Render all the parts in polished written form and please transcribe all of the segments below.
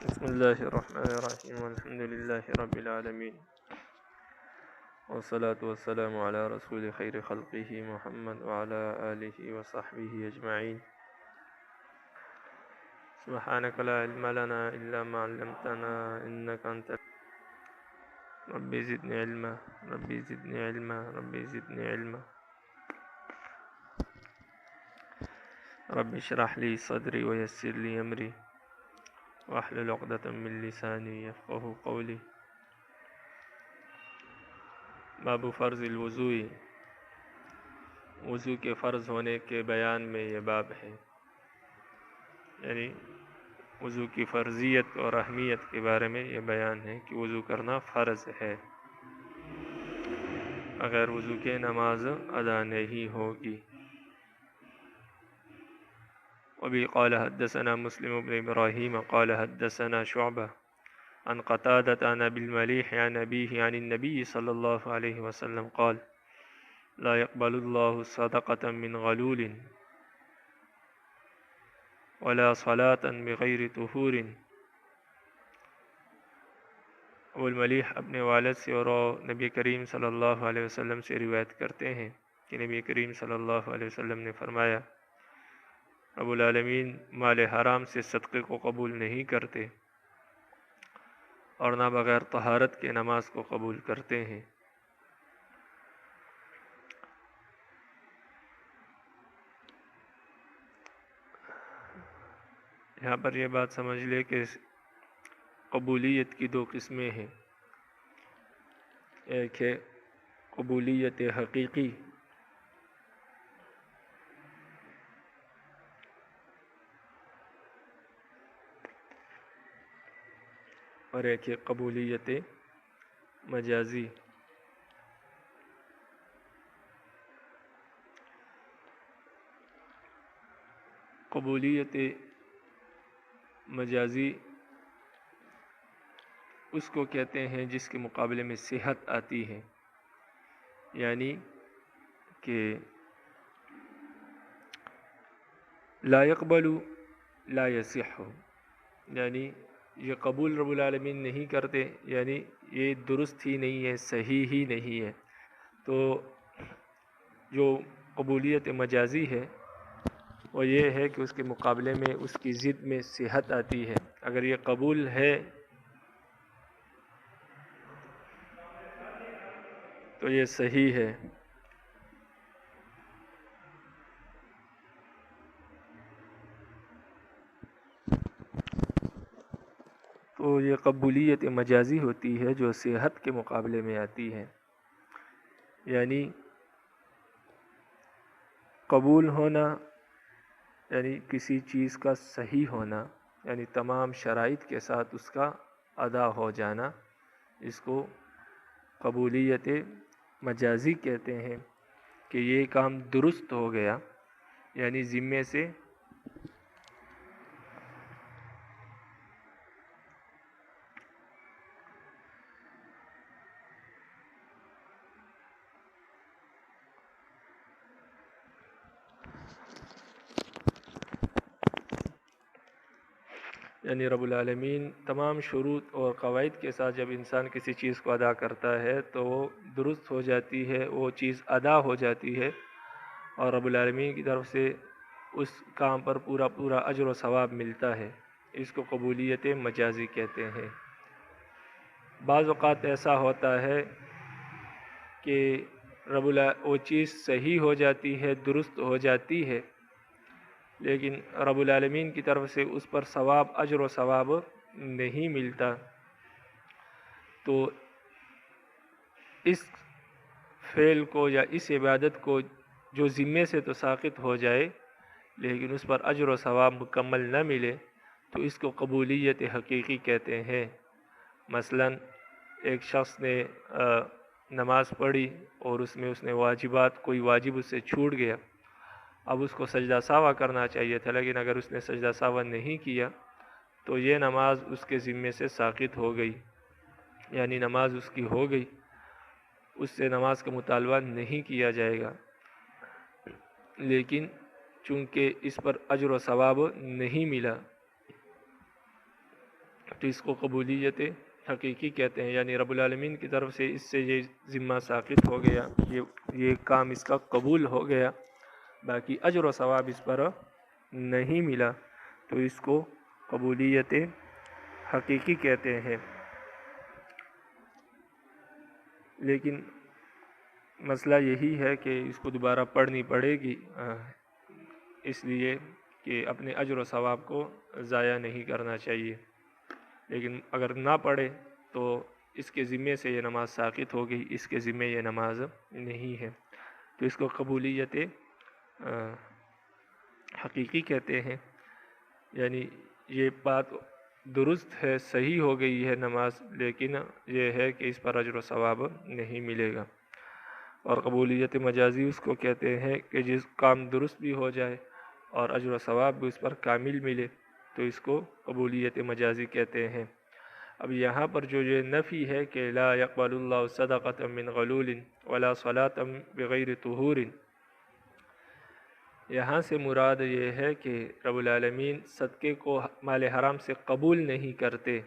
بسم الله الرحمن الرحيم والحمد لله رب العالمين والصلاة والسلام على رسول خير خلقه محمد وعلى آله وصحبه أجمعين. سبحانك لا علم لنا إلا ما علمتنا إنك أنت ربي زدني علما ربي زدني علما ربي زدني علما ربي اشرح لي صدري ويسر لي أمري واحلل عقدة من لساني يفقه قولي. باب فرض الوضوء، وضو کے فرض ہونے کے بیان میں یہ باب ہے، یعنی وضو کی فرضیت اور اہمیت کے بارے میں یہ بیان ہے کہ وضو کرنا فرض ہے، اگر وضو کے نماز ادا نہیں ہوگی. وبه قال حدثنا مسلم بن إبراهيم قال حدثنا شعبة عن قتادة عن أبي المليح عن أبيه عن النبي صلى الله عليه وسلم قال لا يقبل الله صدقة من غلول ولا صلاة بغير طهور. ابو الملیح اپنے والد سے اور نبی کریم صلی اللہ علیہ وسلم سے روایت کرتے ہیں کہ نبی کریم صلی اللہ علیہ وسلم نے فرمایا رب العالمین مال حرام سے صدقے کو قبول نہیں کرتے اور نہ بغیر طہارت کے نماز کو قبول کرتے ہیں. یہاں پر یہ بات سمجھ لے کہ قبولیت کی دو قسمیں ہیں، ایک ہے قبولیت حقیقی اور ایک ہے قبولیت مجازی. قبولیت مجازی اس کو کہتے ہیں جس کے مقابلے میں صحت آتی ہے، یعنی کہ لا يقبل لا يصح، یعنی یہ قبول رب العالمین نہیں کرتے، یعنی یہ درست ہی نہیں ہے، صحیح ہی نہیں ہے. تو جو قبولیت مجازی ہے وہ یہ ہے کہ اس کے مقابلے میں اس کی ضد میں صحت آتی ہے. اگر یہ قبول ہے تو یہ صحیح ہے، تو یہ قبولیت مجازی ہوتی ہے جو صحت کے مقابلے میں آتی ہے. یعنی قبول ہونا یعنی کسی چیز کا صحیح ہونا، یعنی تمام شرائط کے ساتھ اس کا ادا ہو جانا، اس کو قبولیت مجازی کہتے ہیں کہ یہ کام درست ہو گیا، یعنی ذمے سے یعنی رب العالمین تمام شروط اور قواعد کے ساتھ جب انسان کسی چیز کو ادا کرتا ہے تو وہ درست ہو جاتی ہے، وہ چیز ادا ہو جاتی ہے اور رب العالمین کی طرف سے اس کام پر پورا اجر و ثواب ملتا ہے. اس کو قبولیت مجازی کہتے ہیں. بعض اوقات ایسا ہوتا ہے کہ وہ چیز صحیح ہو جاتی ہے، درست ہو جاتی ہے، لیکن رب العالمین کی طرف سے اس پر ثواب، اجر و ثواب نہیں ملتا. تو اس فعل کو یا اس عبادت کو جو ذمے سے تو ساقط ہو جائے لیکن اس پر اجر و ثواب مکمل نہ ملے تو اس کو قبولیت حقیقی کہتے ہیں. مثلا ایک شخص نے نماز پڑھی اور اس نے واجبات، کوئی واجب اس سے چھوٹ گیا، اب اس کو سجدہ سہوا کرنا چاہیے تھا، لیکن اگر اس نے سجدہ سہوا نہیں کیا تو یہ نماز اس کے ذمے سے ساقط ہو گئی، یعنی نماز اس کی ہو گئی، اس سے نماز کا مطالبہ نہیں کیا جائے گا. لیکن چونکہ اس پر اجر و ثواب نہیں ملا، تو اس کو قبولیت حقیقی کہتے ہیں، یعنی رب العالمین کی طرف سے اس سے یہ ذمہ ساقط ہو گیا، یہ کام اس کا قبول ہو گیا، باقی اجر و ثواب اس پر نہیں ملا، تو اس کو قبولیت حقیقی کہتے ہیں۔ لیکن مسئلہ یہی ہے کہ اس کو دوبارہ پڑھنی پڑے گی، اس لیے کہ اپنے اجر و ثواب کو ضائع نہیں کرنا چاہیے، لیکن اگر نہ پڑھے تو اس کے ذمے سے یہ نماز ساقط ہو گئی، اس کے ذمے یہ نماز نہیں ہے، تو اس کو قبولیت حقیقی کہتے ہیں، یعنی یہ بات درست ہے، صحیح ہو گئی ہے نماز، لیکن یہ ہے کہ اس پر اجر و ثواب نہیں ملے گا۔ اور قبولیت مجازی اس کو کہتے ہیں کہ جس کام درست بھی ہو جائے اور اجر و ثواب بھی اس پر کامل ملے، تو اس کو قبولیت مجازی کہتے ہیں۔ اب یہاں پر جو یہ نفی ہے کہ لا يقبل اللہ صدقۃ من غلول ولا صلاۃ بغیر طہور، یہاں سے مراد یہ ہے کہ رب العالمین صدقے کو مال حرام سے قبول نہیں کرتے،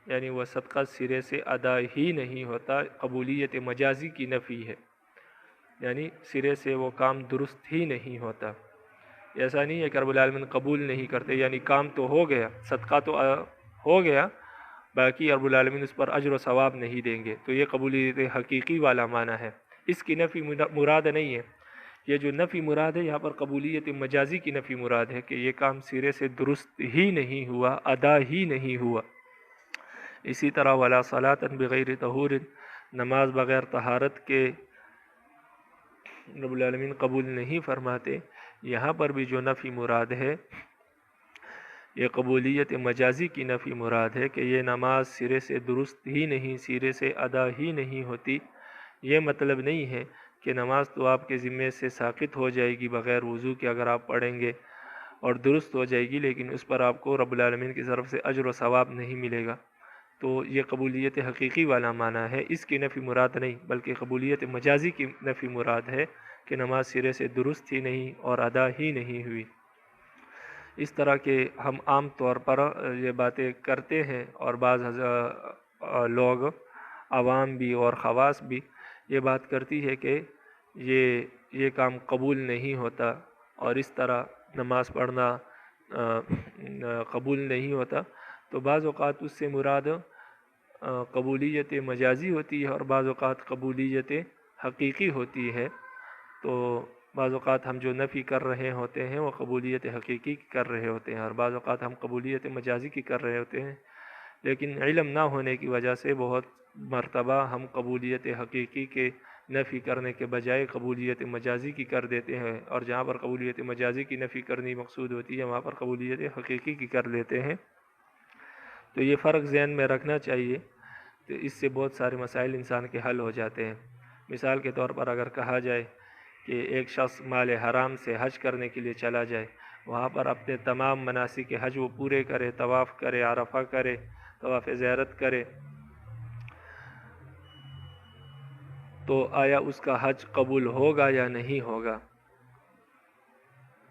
یعنی وہ صدقہ سرے سے ادا ہی نہیں ہوتا، قبولیت مجازی کی نفی ہے، یعنی سرے سے وہ کام درست ہی نہیں ہوتا۔ ایسا نہیں ہے کہ رب العالمین قبول نہیں کرتے، یعنی کام تو ہو گیا، صدقہ تو ہو گیا، باقی رب العالمین اس پر اجر و ثواب نہیں دیں گے، تو یہ قبولیت حقیقی والا معنی ہے، اس کی نفی مراد نہیں ہے۔ یہ جو نفی مراد ہے یہاں پر قبولیت مجازی کی نفی مراد ہے کہ یہ کام سرے سے درست ہی نہیں ہوا، ادا ہی نہیں ہوا۔ اسی طرح ولا صلاۃ بغیر طہور، نماز بغیر طہارت کے رب العالمین قبول نہیں فرماتے، یہاں پر بھی جو نفی مراد ہے یہ قبولیت مجازی کی نفی مراد ہے کہ یہ نماز سرے سے درست ہی نہیں، سرے سے ادا ہی نہیں ہوتی۔ یہ مطلب نہیں ہے کہ نماز تو آپ کے ذمے سے ساقط ہو جائے گی بغیر وضو کے اگر آپ پڑھیں گے اور درست ہو جائے گی، لیکن اس پر آپ کو رب العالمین کی طرف سے اجر و ثواب نہیں ملے گا، تو یہ قبولیت حقیقی والا معنی ہے، اس کی نفی مراد نہیں، بلکہ قبولیت مجازی کی نفی مراد ہے کہ نماز سرے سے درست ہی نہیں اور ادا ہی نہیں ہوئی۔ اس طرح کے ہم عام طور پر یہ باتیں کرتے ہیں، اور بعض لوگ عوام بھی اور خواص بھی یہ بات کرتی ہے کہ یہ کام قبول نہیں ہوتا، اور اس طرح نماز پڑھنا قبول نہیں ہوتا، تو بعض اوقات اس سے مراد قبولیت مجازی ہوتی ہے اور بعض اوقات قبولیت حقیقی ہوتی ہے۔ تو بعض اوقات ہم جو نفی کر رہے ہوتے ہیں وہ قبولیت حقیقی کی کر رہے ہوتے ہیں، اور بعض اوقات ہم قبولیت مجازی کی کر رہے ہوتے ہیں، لیکن علم نہ ہونے کی وجہ سے بہت مرتبہ ہم قبولیت حقیقی کے نفی کرنے کے بجائے قبولیت مجازی کی کر دیتے ہیں، اور جہاں پر قبولیت مجازی کی نفی کرنی مقصود ہوتی ہے وہاں پر قبولیت حقیقی کی کر لیتے ہیں۔ تو یہ فرق ذہن میں رکھنا چاہیے، تو اس سے بہت سارے مسائل انسان کے حل ہو جاتے ہیں۔ مثال کے طور پر اگر کہا جائے کہ ایک شخص مال حرام سے حج کرنے کے لیے چلا جائے، وہاں پر اپنے تمام مناسک حج وہ پورے کرے، طواف کرے، عرفہ کرے، طواف زیارت کرے، تو آیا اس کا حج قبول ہوگا یا نہیں ہوگا؟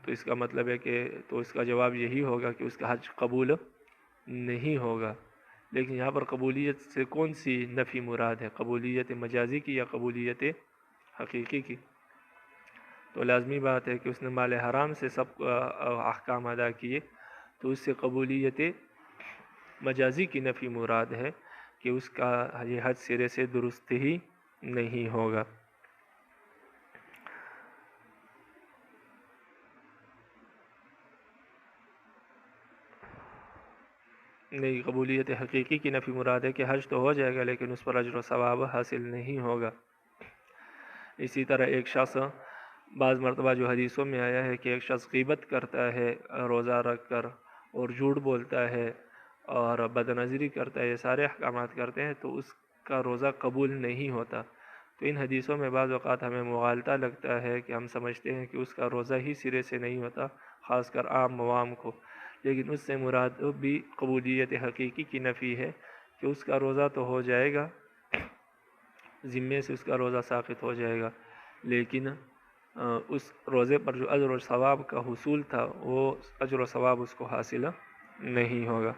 تو اس کا مطلب ہے کہ تو اس کا جواب یہی ہوگا کہ اس کا حج قبول نہیں ہوگا۔ لیکن یہاں پر قبولیت سے کون سی نفی مراد ہے، قبولیت مجازی کی یا قبولیت حقیقی کی؟ تو لازمی بات ہے کہ اس نے مال حرام سے سب احکام ادا کیے، تو اس سے قبولیت مجازی کی نفی مراد ہے کہ اس کا یہ حج سرے سے درست ہی نہیں ہوگا۔ نہیں، قبولیت حقیقی کی نفی مراد ہے کہ حج تو ہو جائے گا لیکن اس پر اجر و ثواب حاصل نہیں ہوگا۔ اسی طرح ایک شخص، بعض مرتبہ جو حدیثوں میں آیا ہے کہ ایک شخص غیبت کرتا ہے روزہ رکھ کر، اور جھوٹ بولتا ہے اور بد نظری کرتا ہے، یہ سارے احکامات کرتے ہیں، تو اس کا روزہ قبول نہیں ہوتا۔ تو ان حدیثوں میں بعض اوقات ہمیں مغالطہ لگتا ہے کہ ہم سمجھتے ہیں کہ اس کا روزہ ہی سرے سے نہیں ہوتا، خاص کر عام عوام کو، لیکن اس سے مراد بھی قبولیت حقیقی کی نفی ہے کہ اس کا روزہ تو ہو جائے گا، ذمے سے اس کا روزہ ساقط ہو جائے گا، لیکن اس روزے پر جو اجر و ثواب کا حصول تھا وہ اجر و ثواب اس کو حاصل نہیں ہوگا۔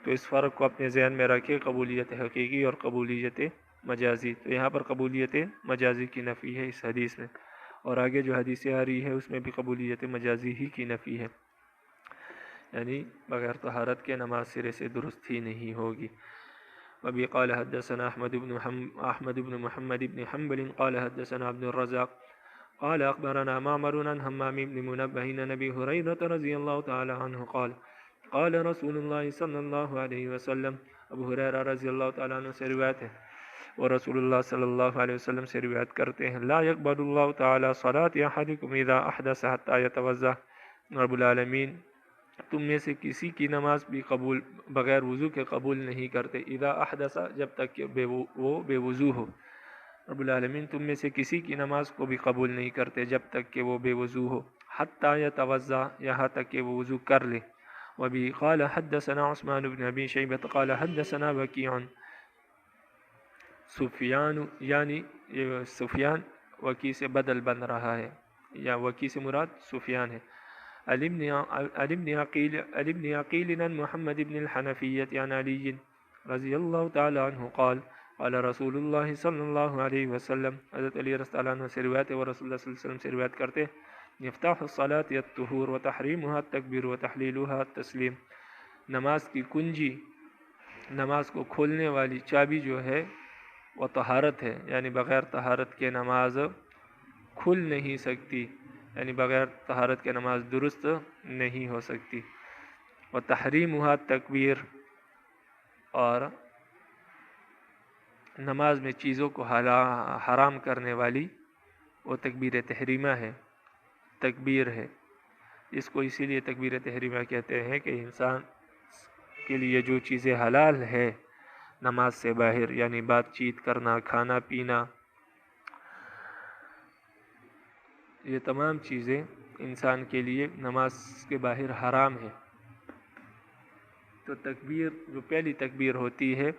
تو اس فرق کو اپنے ذہن میں رکھے، قبولیت حقیقی اور قبولیت مجازی۔ تو یہاں پر قبولیت مجازی کی نفی ہے اس حدیث میں، اور آگے جو حدیثیں آ رہی ہے اس میں بھی قبولیت مجازی ہی کی نفی ہے، یعنی بغیر طہارت کے نماز سرے سے درست ہی نہیں ہوگی۔ وبه قال حدثنا أحمد بن محمد بن حنبل قال حدثنا عبد الرزاق قال أخبرنا معمر عن همام بن منبه عن أبي هريرة رضي الله تعالى عنه قال قال رسول الله صلی اللہ علیہ وسلم، ابو ہریرہ رضی اللہ تعالیٰ عنہ سے روایت ہے، اور رسول اللہ صلی اللہ علیہ وسلم سے روایت کرتے ہیں، لا يقبل اللہ تعالی صلاة احدكم اذا احدث حتى يتوضأ، رب العالمین تم میں سے کسی کی نماز بھی قبول بغیر وضو کے قبول نہیں کرتے، اذا احدث جب تک کہ وہ بے وضو ہو، رب العالمین تم میں سے کسی کی نماز کو بھی قبول نہیں کرتے جب تک کہ وہ بے وضو ہو، حتی یتوضأ یہاں تک کہ وہ وضو کر لے۔ وبه قال حدثنا عثمان بن ابی شیبۃ قال حدثنا وکیع، سفیان یعنی سفیان وکی سے بدل بن رہا ہے، یا وکی سے مراد سفیان ہے، علی بن عقیل عن محمد بن الحنفیۃ عن علی رضی اللہ تعالی عنہ قال قال رسول اللہ صلی اللہ علیہ وسلم، حضرت علی رضی اللہ عنہ سے روایت ہے اور رسول اللہ صلی اللہ علیہ وسلم سے روایت کرتے ہیں، مفتاح الصلاۃ الطہور وتحریمها التکبیر وتحلیلها التسلیم، نماز کی کنجی، نماز کو کھولنے والی چابی جو ہے وہ طہارت ہے، یعنی بغیر طہارت کے نماز کھل نہیں سکتی، یعنی بغیر طہارت کے نماز درست نہیں ہو سکتی، وتحریمها التکبیر، اور نماز میں چیزوں کو حرام کرنے والی وہ تکبیر تحریمہ ہے، تکبیر ہے، اس کو اسی لیے تکبیر تحریمہ کہتے ہیں کہ انسان کے لیے جو چیزیں حلال ہے نماز سے باہر، یعنی بات چیت کرنا، کھانا پینا، یہ تمام چیزیں انسان کے لیے نماز کے باہر حرام ہے، تو تکبیر جو پہلی تکبیر ہوتی ہے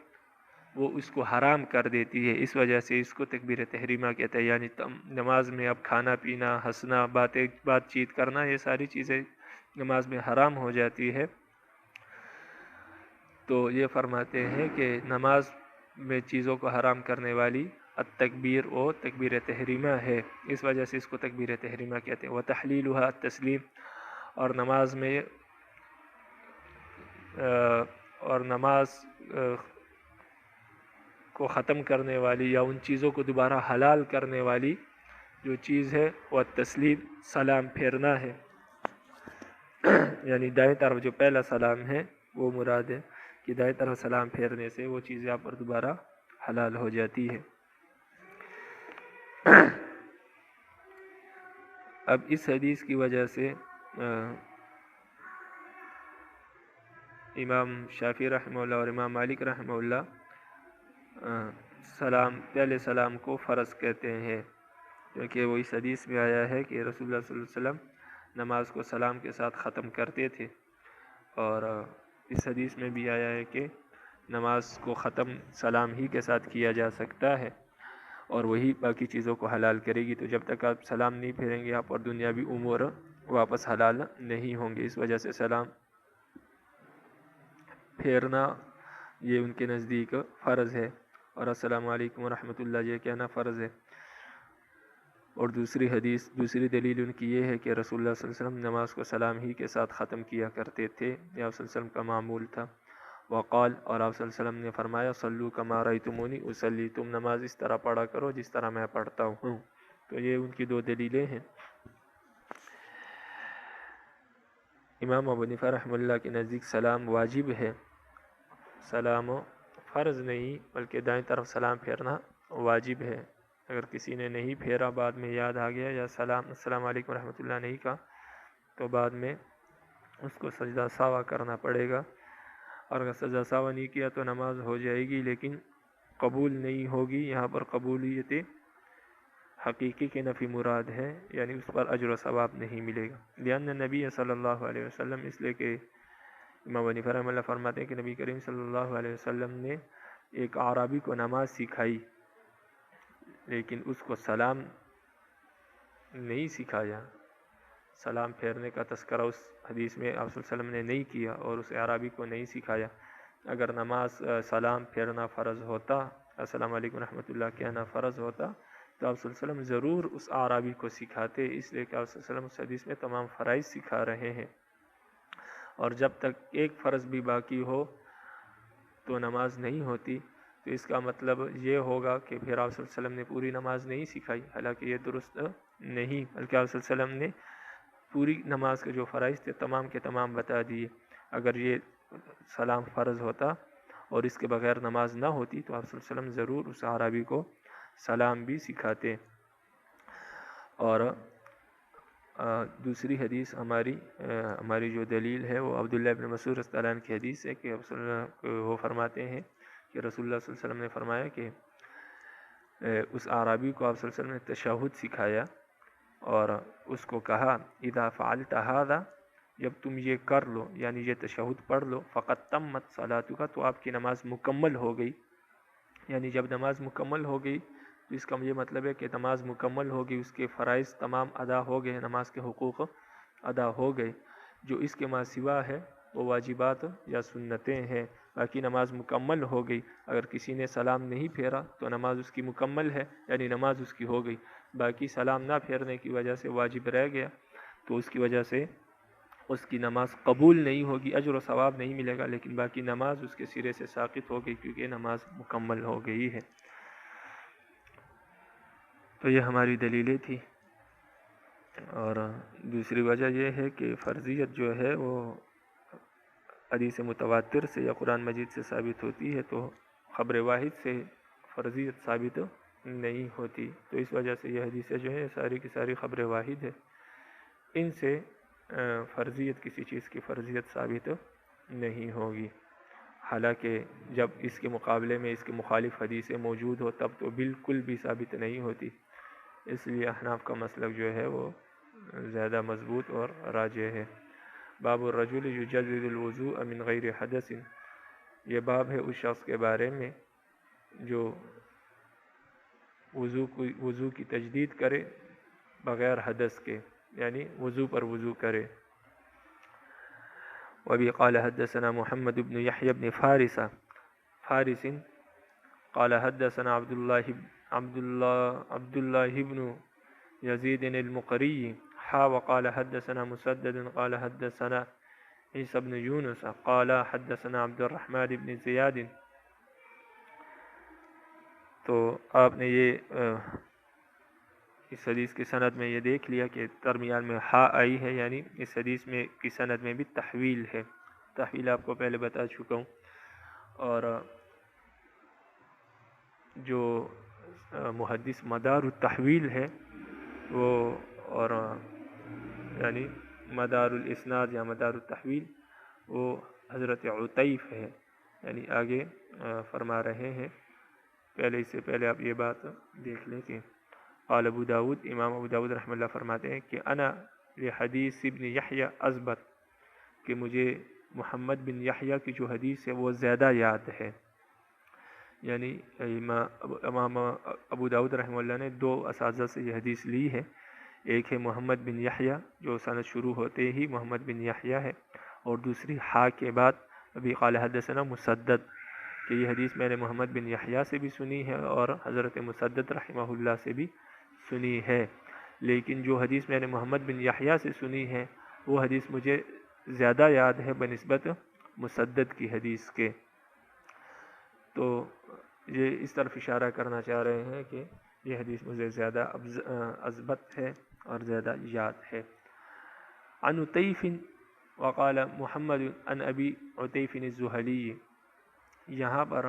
وہ اس کو حرام کر دیتی ہے، اس وجہ سے اس کو تکبیر تحریمہ کہتے ہیں، یعنی نماز میں اب کھانا پینا، ہنسنا، بات چیت کرنا، یہ ساری چیزیں نماز میں حرام ہو جاتی ہے۔ تو یہ فرماتے ہیں کہ نماز میں چیزوں کو حرام کرنے والی التکبیر و تکبیر تحریمہ ہے، اس وجہ سے اس کو تکبیر تحریمہ کہتے ہیں۔ وتحلیلها التسلیم، اور نماز کو ختم کرنے والی یا ان چیزوں کو دوبارہ حلال کرنے والی جو چیز ہے وہ تسلیم، سلام پھیرنا ہے، یعنی دائیں طرف جو پہلا سلام ہے وہ مراد ہے کہ دائیں طرف سلام پھیرنے سے وہ چیز یہاں پر دوبارہ حلال ہو جاتی ہے۔ اب اس حدیث کی وجہ سے امام شافعی رحمہ اللہ اور امام مالک رحمہ اللہ پہلے سلام کو فرض کہتے ہیں، کیونکہ وہ اس حدیث میں آیا ہے کہ رسول اللہ صلی اللہ علیہ وسلم نماز کو سلام کے ساتھ ختم کرتے تھے، اور اس حدیث میں بھی آیا ہے کہ نماز کو ختم سلام ہی کے ساتھ کیا جا سکتا ہے، اور وہی باقی چیزوں کو حلال کرے گی، تو جب تک آپ سلام نہیں پھیریں گے آپ اور دنیاوی امور واپس حلال نہیں ہوں گے، اس وجہ سے سلام پھیرنا یہ ان کے نزدیک فرض ہے، اور السلام علیکم ورحمۃ اللہ یہ کہنا فرض ہے۔ اور دوسری دلیل ان کی یہ ہے کہ رسول اللہ صلی اللہ علیہ وسلم نماز کو سلام ہی کے ساتھ ختم کیا کرتے تھے، یہ آپ صلی اللہ علیہ وسلم کا معمول تھا۔ وقال، اور آپ صلی اللہ علیہ وسلم نے فرمایا، صلو کما رأیتمونی اصلی، تم نماز اس طرح پڑھا کرو جس طرح میں پڑھتا ہوں۔ تو یہ ان کی دو دلیلیں ہیں۔ امام ابو حنیفہ رحمہ اللہ کے نزدیک سلام واجب ہے، سلام فرض نہیں بلکہ دائیں طرف سلام پھیرنا واجب ہے، اگر کسی نے نہیں پھیرا بعد میں یاد آ گیا یا السلام علیکم رحمۃ اللہ نہیں کہا تو بعد میں اس کو سجدہ ساوا کرنا پڑے گا، اور اگر سجدہ ساوا نہیں کیا تو نماز ہو جائے گی لیکن قبول نہیں ہوگی، یہاں پر قبولیت حقیقی کے نفی مراد ہے، یعنی اس پر اجر و ثواب نہیں ملے گا، لأن نبی صلی اللہ علیہ وسلم، اس لیے کہ امام حنیفہ رحمہ اللہ فرماتے ہیں کہ نبی کریم صلی اللہ علیہ وسلم نے ایک اعرابی کو نماز سکھائی لیکن اس کو سلام نہیں سکھایا، سلام پھیرنے کا تذکرہ اس حدیث میں آپ صلی اللہ علیہ وسلم نے نہیں کیا اور اس اعرابی کو نہیں سکھایا، اگر نماز سلام پھیرنا فرض ہوتا، السلام علیکم ورحمۃ اللہ کہنا فرض ہوتا، تو آپ صلی اللہ علیہ وسلم ضرور اس اعرابی کو سکھاتے، اس لیے کہ آپ صلی اللہ علیہ وسلم اس حدیث میں تمام فرائض سکھا رہے ہیں، اور جب تک ایک فرض بھی باقی ہو تو نماز نہیں ہوتی، تو اس کا مطلب یہ ہوگا کہ پھر آپ صلی اللہ علیہ وسلم نے پوری نماز نہیں سکھائی، حالانکہ یہ درست نہیں، بلکہ آپ صلی اللہ علیہ وسلم نے پوری نماز کے جو فرائض تھے تمام کے تمام بتا دیے۔ اگر یہ سلام فرض ہوتا اور اس کے بغیر نماز نہ ہوتی تو آپ صلی اللہ علیہ وسلم ضرور اس اعرابی کو سلام بھی سکھاتے۔ اور دوسری حدیث ہماری جو دلیل ہے وہ عبداللہ ابن مسعود رضی اللہ عنہ کی حدیث ہے کہ وہ فرماتے ہیں کہ رسول اللہ صلی اللہ علیہ وسلم نے فرمایا کہ اس اعرابی کو آپ صلی اللہ علیہ وسلم نے تشہد سکھایا اور اس کو کہا اذا فعلت هذا، جب تم یہ کر لو یعنی یہ تشہد پڑھ لو، فقط تمت صلاتک، تو آپ کی نماز مکمل ہو گئی، یعنی جب نماز مکمل ہو گئی تو اس کا یہ مطلب ہے کہ نماز مکمل ہو گئی، اس کے فرائض تمام ادا ہو گئے، نماز کے حقوق ادا ہو گئے، جو اس کے ماں سوا ہے وہ واجبات یا سنتیں ہیں، باقی نماز مکمل ہو گئی۔ اگر کسی نے سلام نہیں پھیرا تو نماز اس کی مکمل ہے، یعنی نماز اس کی ہو گئی، باقی سلام نہ پھیرنے کی وجہ سے واجب رہ گیا تو اس کی وجہ سے اس کی نماز قبول نہیں ہوگی، اجر و ثواب نہیں ملے گا، لیکن باقی نماز اس کے سرے سے ساقط ہو گئی کیونکہ نماز مکمل ہو گئی ہے۔ تو یہ ہماری دلیلیں تھی، اور دوسری وجہ یہ ہے کہ فرضیت جو ہے وہ حدیث متواتر سے یا قرآن مجید سے ثابت ہوتی ہے، تو خبر واحد سے فرضیت ثابت نہیں ہوتی، تو اس وجہ سے یہ حدیثیں جو ہیں ساری کی ساری خبر واحد ہے، ان سے فرضیت کسی چیز کی فرضیت ثابت نہیں ہوگی، حالانکہ جب اس کے مقابلے میں اس کے مخالف حدیثیں موجود ہو تب تو بالکل بھی ثابت نہیں ہوتی، اس لیے احناف کا مسلک جو ہے وہ زیادہ مضبوط اور راجح ہے۔ باب الرجل یجدد الوضوء من غیر حدث، یہ باب ہے اس شخص کے بارے میں جو وضو کی تجدید کرے بغیر حدث کے، یعنی وضو پر وضو کرے۔ وبی قال حدثنا محمد بن یحیی بن فارس قال حدثنا عبد الله بن يزيد المقري وقال حدثنا مسدد قال حدثنا عيسى بن يونس قال حدثنا عبد الرحمن بن زياد۔ تو آپ نے یہ اس حدیث کی سند میں یہ دیکھ لیا کہ درمیان میں ہا آئی ہے، یعنی اس حدیث میں کی سند میں بھی تحویل ہے، تحویل آپ کو پہلے بتا چکا ہوں، اور جو محدث مدار التحویل ہے وہ، اور یعنی مدار الاسناد یا مدار التحویل وہ حضرت عطیف ہے، یعنی آگے فرما رہے ہیں، پہلے اس سے پہلے آپ یہ بات دیکھ لیں کہ قال ابو داود، امام ابو داود رحمہ اللہ فرماتے ہیں کہ انا لحدیث ابن یحییٰ اضبط، کہ مجھے محمد بن یحییٰ کی جو حدیث ہے وہ زیادہ یاد ہے، یعنی امام ابو داود رحمہ اللہ نے دو اساتذہ سے یہ حدیث لی ہے، ایک ہے محمد بن یحییٰ جو سند شروع ہوتے ہی محمد بن یحییٰ ہے، اور دوسری ہا کے بعد ابھی قال حدثنا مسدد، کہ یہ حدیث میں نے محمد بن یحییٰ سے بھی سنی ہے اور حضرت مسدد رحمہ اللہ سے بھی سنی ہے، لیکن جو حدیث میں نے محمد بن یحییٰ سے سنی ہے وہ حدیث مجھے زیادہ یاد ہے بنسبت مسدد کی حدیث کے۔ تو یہ اس طرف اشارہ کرنا چاہ رہے ہیں کہ یہ حدیث مجھے زیادہ اضبط ہے اور زیادہ یاد ہے۔ عن عطیف وقال محمد عن ابی عطیف الزہلی، یہاں پر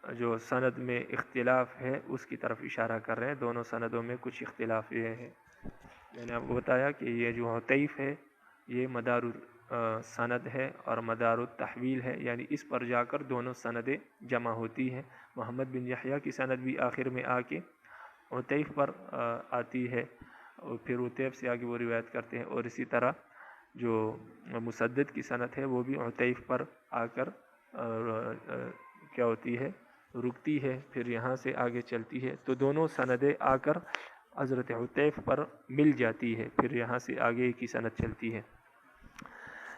جو سند میں اختلاف ہے اس کی طرف اشارہ کر رہے ہیں، دونوں سندوں میں کچھ اختلاف یہ ہے، میں نے آپ کو بتایا کہ یہ جو عطیف ہے یہ مدار سند ہے اور مدار التحویل ہے، یعنی اس پر جا کر دونوں سندیں جمع ہوتی ہیں، محمد بن یحییٰ کی سند بھی آخر میں آ کے عطیف پر آتی ہے، اور پھر عطیف سے آگے وہ روایت کرتے ہیں، اور اسی طرح جو مسدد کی سند ہے وہ بھی عطیف پر آ کر کیا ہوتی ہے، رکتی ہے، پھر یہاں سے آگے چلتی ہے، تو دونوں سندیں آ کر حضرت عطیف پر مل جاتی ہے، پھر یہاں سے آگے کی سند چلتی ہے۔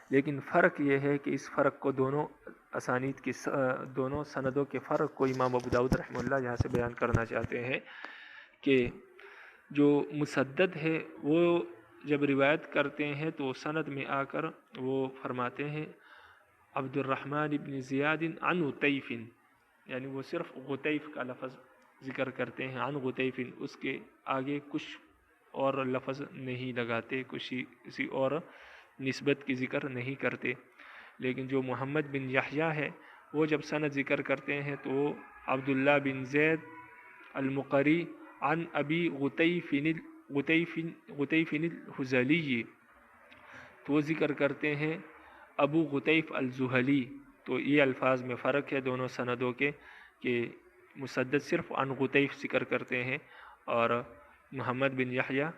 لیکن فرق یہ ہے کہ اس فرق کو دونوں اسانید کی دونوں سندوں کے فرق کو امام ابو داؤد رحمہ اللہ یہاں سے بیان کرنا چاہتے ہیں کہ جو مسدد ہے وہ جب روایت کرتے ہیں تو سند میں آ کر وہ فرماتے ہیں عبد الرحمن ابن زیاد عن غطیف، یعنی وہ صرف غطیف کا لفظ ذکر کرتے ہیں، عن غطیف، اس کے آگے کچھ اور لفظ نہیں لگاتے، کسی اور نسبت کی ذکر نہیں کرتے۔ لیکن جو محمد بن یحییٰ ہے وہ جب سند ذکر کرتے ہیں تو وہ عبداللہ بن زید المقری عن ابی غطیف الحزلی، تو وہ ذکر کرتے ہیں ابو غطیف الزہلی۔ تو یہ الفاظ میں فرق ہے دونوں سندوں کے کہ مسدد صرف عن غطیف ذکر کرتے ہیں اور محمد بن یحییٰ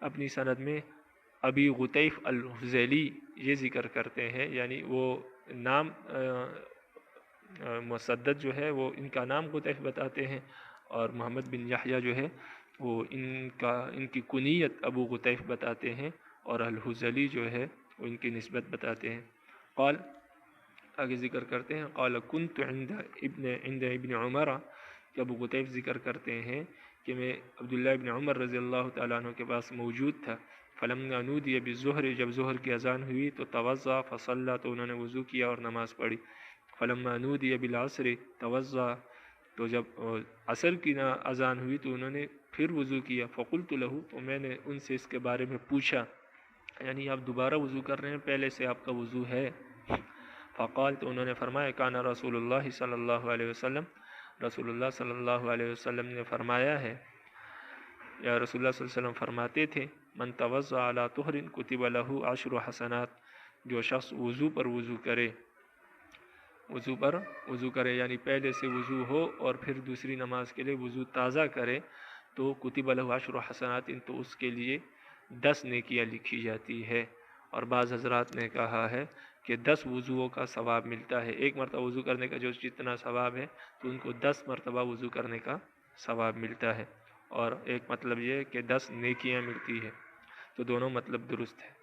اپنی سند میں ابی غطیف الحزلی یہ ذکر کرتے ہیں، یعنی وہ نام مسدد جو ہے وہ ان کا نام غطیف بتاتے ہیں اور محمد بن یحییٰ جو ہے وہ ان کی کنیت ابو غطیف بتاتے ہیں اور الحزلی جو ہے وہ ان کی نسبت بتاتے ہیں۔ قال، آگے ذکر کرتے ہیں، قال کنت عند ابن عمر، کہ ابو غطیف ذکر کرتے ہیں کہ میں عبداللہ ابن عمر رضی اللہ تعالیٰ عنہ کے پاس موجود تھا، فلما نودی بالظہر، جب ظہر کی اذان ہوئی تو توضا فصلی، تو انہوں نے وضو کیا اور نماز پڑھی، فلما نودی بالعصر توضا، تو جب عصر کی اذان ہوئی تو انہوں نے پھر وضو کیا، فقلت له، تو میں نے ان سے اس کے بارے میں پوچھا، یعنی آپ دوبارہ وضو کر رہے ہیں، پہلے سے آپ کا وضو ہے؟ فقال، تو انہوں نے فرمایا، کان رسول اللہ صلی اللہ علیہ وسلم، رسول اللہ صلی اللہ علیہ وسلم نے فرمایا ہے، یا رسول اللہ صلی اللہ علیہ وسلم فرماتے تھے، من توضع علی طہر کتب له 10 حسنات، جو شخص وضو پر وضو کرے یعنی پہلے سے وضو ہو اور پھر دوسری نماز کے لیے وضو تازہ کرے تو کتب له 10 حسنات، تو اس کے لیے 10 نیکیاں لکھی جاتی ہے۔ اور بعض حضرات نے کہا ہے کہ 10 وضوؤں کا ثواب ملتا ہے، ایک مرتبہ وضو کرنے کا جو جتنا ثواب ہے تو ان کو 10 مرتبہ وضو کرنے کا ثواب ملتا ہے، اور ایک مطلب یہ ہے کہ 10 نیکیاں ملتی ہے، تو دونوں مطلب درست ہے۔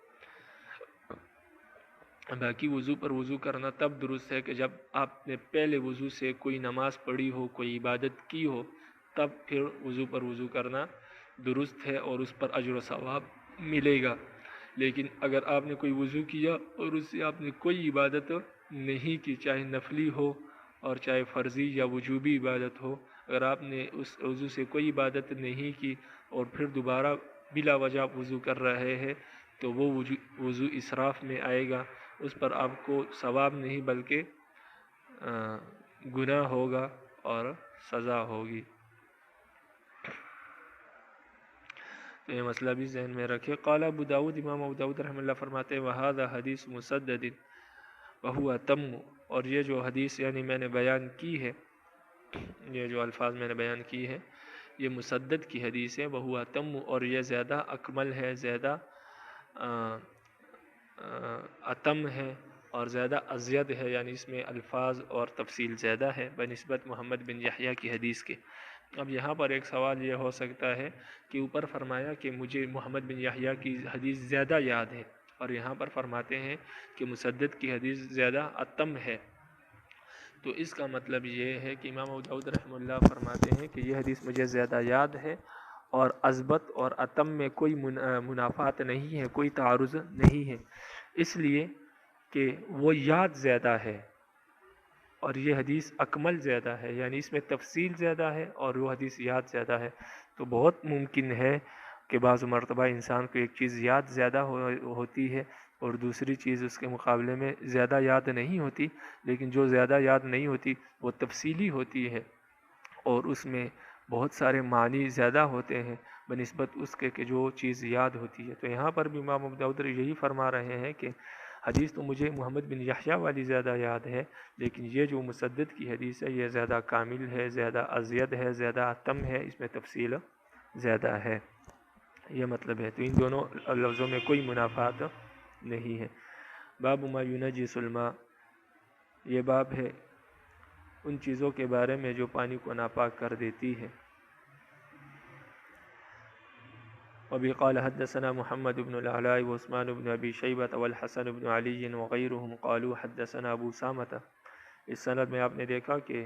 باقی وضو پر وضو کرنا تب درست ہے کہ جب آپ نے پہلے وضو سے کوئی نماز پڑھی ہو، کوئی عبادت کی ہو، تب پھر وضو پر وضو کرنا درست ہے اور اس پر اجر و ثواب ملے گا۔ لیکن اگر آپ نے کوئی وضو کیا اور اس سے آپ نے کوئی عبادت نہیں کی، چاہے نفلی ہو اور چاہے فرضی یا وجوبی عبادت ہو، اگر آپ نے اس وضو سے کوئی عبادت نہیں کی اور پھر دوبارہ بلا وجہ وضو کر رہے ہیں تو وہ وضو اسراف میں آئے گا، اس پر آپ کو ثواب نہیں بلکہ گناہ ہوگا اور سزا ہوگی۔ تو یہ مسئلہ بھی ذہن میں رکھے۔ قال ابو داود، امام ابو داود رحمہ اللہ فرماتے ہیں، وہذا حدیث مسدد وہو اتم، اور یہ جو حدیث یعنی میں نے بیان کی ہے، یہ جو الفاظ میں نے بیان کی ہے یہ مسدد کی حدیث ہے، وہو اتم، اور یہ زیادہ اکمل ہے، زیادہ اتم ہے اور زیادہ ازید ہے، یعنی اس میں الفاظ اور تفصیل زیادہ ہے بنسبت محمد بن یحییٰ کی حدیث کے۔ اب یہاں پر ایک سوال یہ ہو سکتا ہے کہ اوپر فرمایا کہ مجھے محمد بن یحییٰ کی حدیث زیادہ یاد ہے، اور یہاں پر فرماتے ہیں کہ مسدد کی حدیث زیادہ اتم ہے، تو اس کا مطلب یہ ہے کہ امام ابو داؤد رحمہ اللہ فرماتے ہیں کہ یہ حدیث مجھے زیادہ یاد ہے اور اضبط اور اتم میں کوئی منافات نہیں ہے، کوئی تعارض نہیں ہے، اس لیے کہ وہ یاد زیادہ ہے اور یہ حدیث اکمل زیادہ ہے، یعنی اس میں تفصیل زیادہ ہے اور وہ حدیث یاد زیادہ ہے۔ تو بہت ممکن ہے کہ بعض مرتبہ انسان کو ایک چیز یاد زیادہ ہوتی ہے اور دوسری چیز اس کے مقابلے میں زیادہ یاد نہیں ہوتی، لیکن جو زیادہ یاد نہیں ہوتی وہ تفصیلی ہوتی ہے اور اس میں بہت سارے معنی زیادہ ہوتے ہیں بنسبت اس کے کہ جو چیز یاد ہوتی ہے۔ تو یہاں پر بھی امام ابو داؤد یہی فرما رہے ہیں کہ حدیث تو مجھے محمد بن یحییٰ والی زیادہ یاد ہے، لیکن یہ جو مسدد کی حدیث ہے یہ زیادہ کامل ہے، زیادہ ازید ہے، زیادہ اتم ہے، اس میں تفصیل زیادہ ہے، یہ مطلب ہے۔ تو ان دونوں لفظوں میں کوئی منافات نہیں ہے۔ باب ما ینجس الماء، یہ باب ہے ان چیزوں کے بارے میں جو پانی کو ناپاک کر دیتی ہے۔ وبه قال حدثنا محمد بن العلاء وعثمان بن ابی شیبۃ والحسن بن علی وغیرهم قالوا حدثنا ابو سامۃ. اس سند میں آپ نے دیکھا کہ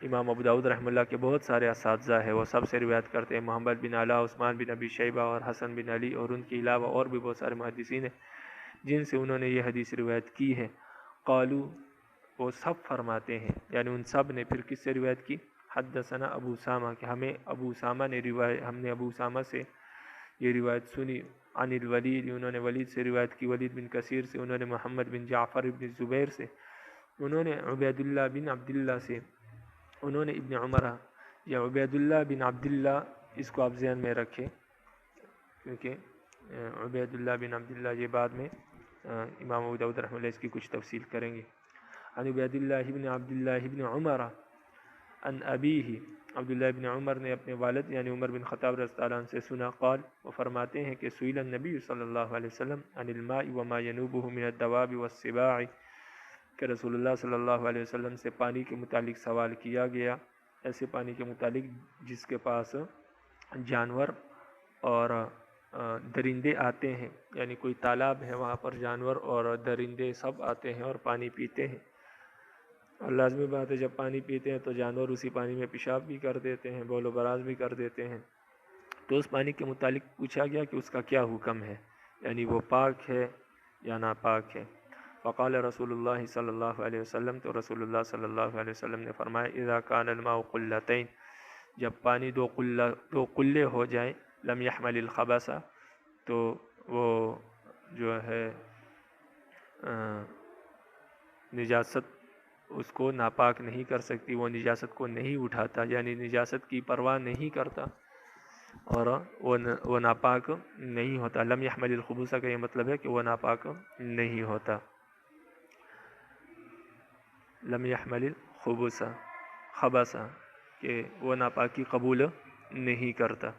امام ابو داؤد رحمہ اللہ کے بہت سارے اساتذہ ہیں، وہ سب سے روایت کرتے ہیں. محمد بن علاء، عثمان بن ابی شیبہ اور حسن بن علی، اور ان کے علاوہ اور بھی بہت سارے محدثین ہیں جن سے انہوں نے یہ حدیث روایت کی ہے. قالو، وہ سب فرماتے ہیں، یعنی ان سب نے پھر کس سے روایت کی؟ حدثنا ابو اسامہ، کہ ہم نے ابو اسامہ سے یہ روایت سنی. عن الولید، انہوں نے ولید سے روایت کی، ولید بن کثیر سے. انہوں نے محمد بن جعفر بن زبیر سے. انہوں نے عبید اللہ بن عبداللہ سے. انہوں نے ابن عمر، یا عبید اللہ بن عبداللہ، اس کو آپ ذہن میں رکھیں کیونکہ عبید اللہ بن عبداللہ یہ بعد میں امام ابو داؤد رحمہ اللہ اس کی کچھ تفصیل کریں گے. عن عبید اللہ بن عبداللہ بن عمر عن ابیہ، عبداللہ بن عمر نے اپنے والد یعنی عمر بن خطاب رضی اللہ عنہ سے سنا. قال، وہ فرماتے ہیں کہ سئل النبی صلی اللہ علیہ وسلم عن الماء وما ينوبه من الدواب والسباع، کہ رسول اللہ صلی اللہ علیہ وسلم سے پانی کے متعلق سوال کیا گیا، ایسے پانی کے متعلق جس کے پاس جانور اور درندے آتے ہیں، یعنی کوئی تالاب ہے وہاں پر جانور اور درندے سب آتے ہیں اور پانی پیتے ہیں. اور لازمی بات ہے جب پانی پیتے ہیں تو جانور اسی پانی میں پیشاب بھی کر دیتے ہیں، بول و براز بھی کر دیتے ہیں. تو اس پانی کے متعلق پوچھا گیا کہ اس کا کیا حکم ہے، یعنی وہ پاک ہے یا ناپاک ہے. فقال رسول اللہ صلی اللہ علیہ وسلم، تو رسول اللہ صلی اللہ علیہ وسلم نے فرمایا اذا کان الماء قلتین، جب پانی دو قلے ہو جائیں، لم يحمل الخبث، تو وہ جو ہے نجاست اس کو ناپاک نہیں کر سکتی، وہ نجاست کو نہیں اٹھاتا، یعنی نجاست کی پرواہ نہیں کرتا اور وہ ناپاک نہیں ہوتا. لم يحمل الخبث کا یہ مطلب ہے کہ وہ ناپاک نہیں ہوتا. لم يحمل الخبث، خبث، کہ وہ ناپاکی قبول نہیں کرتا.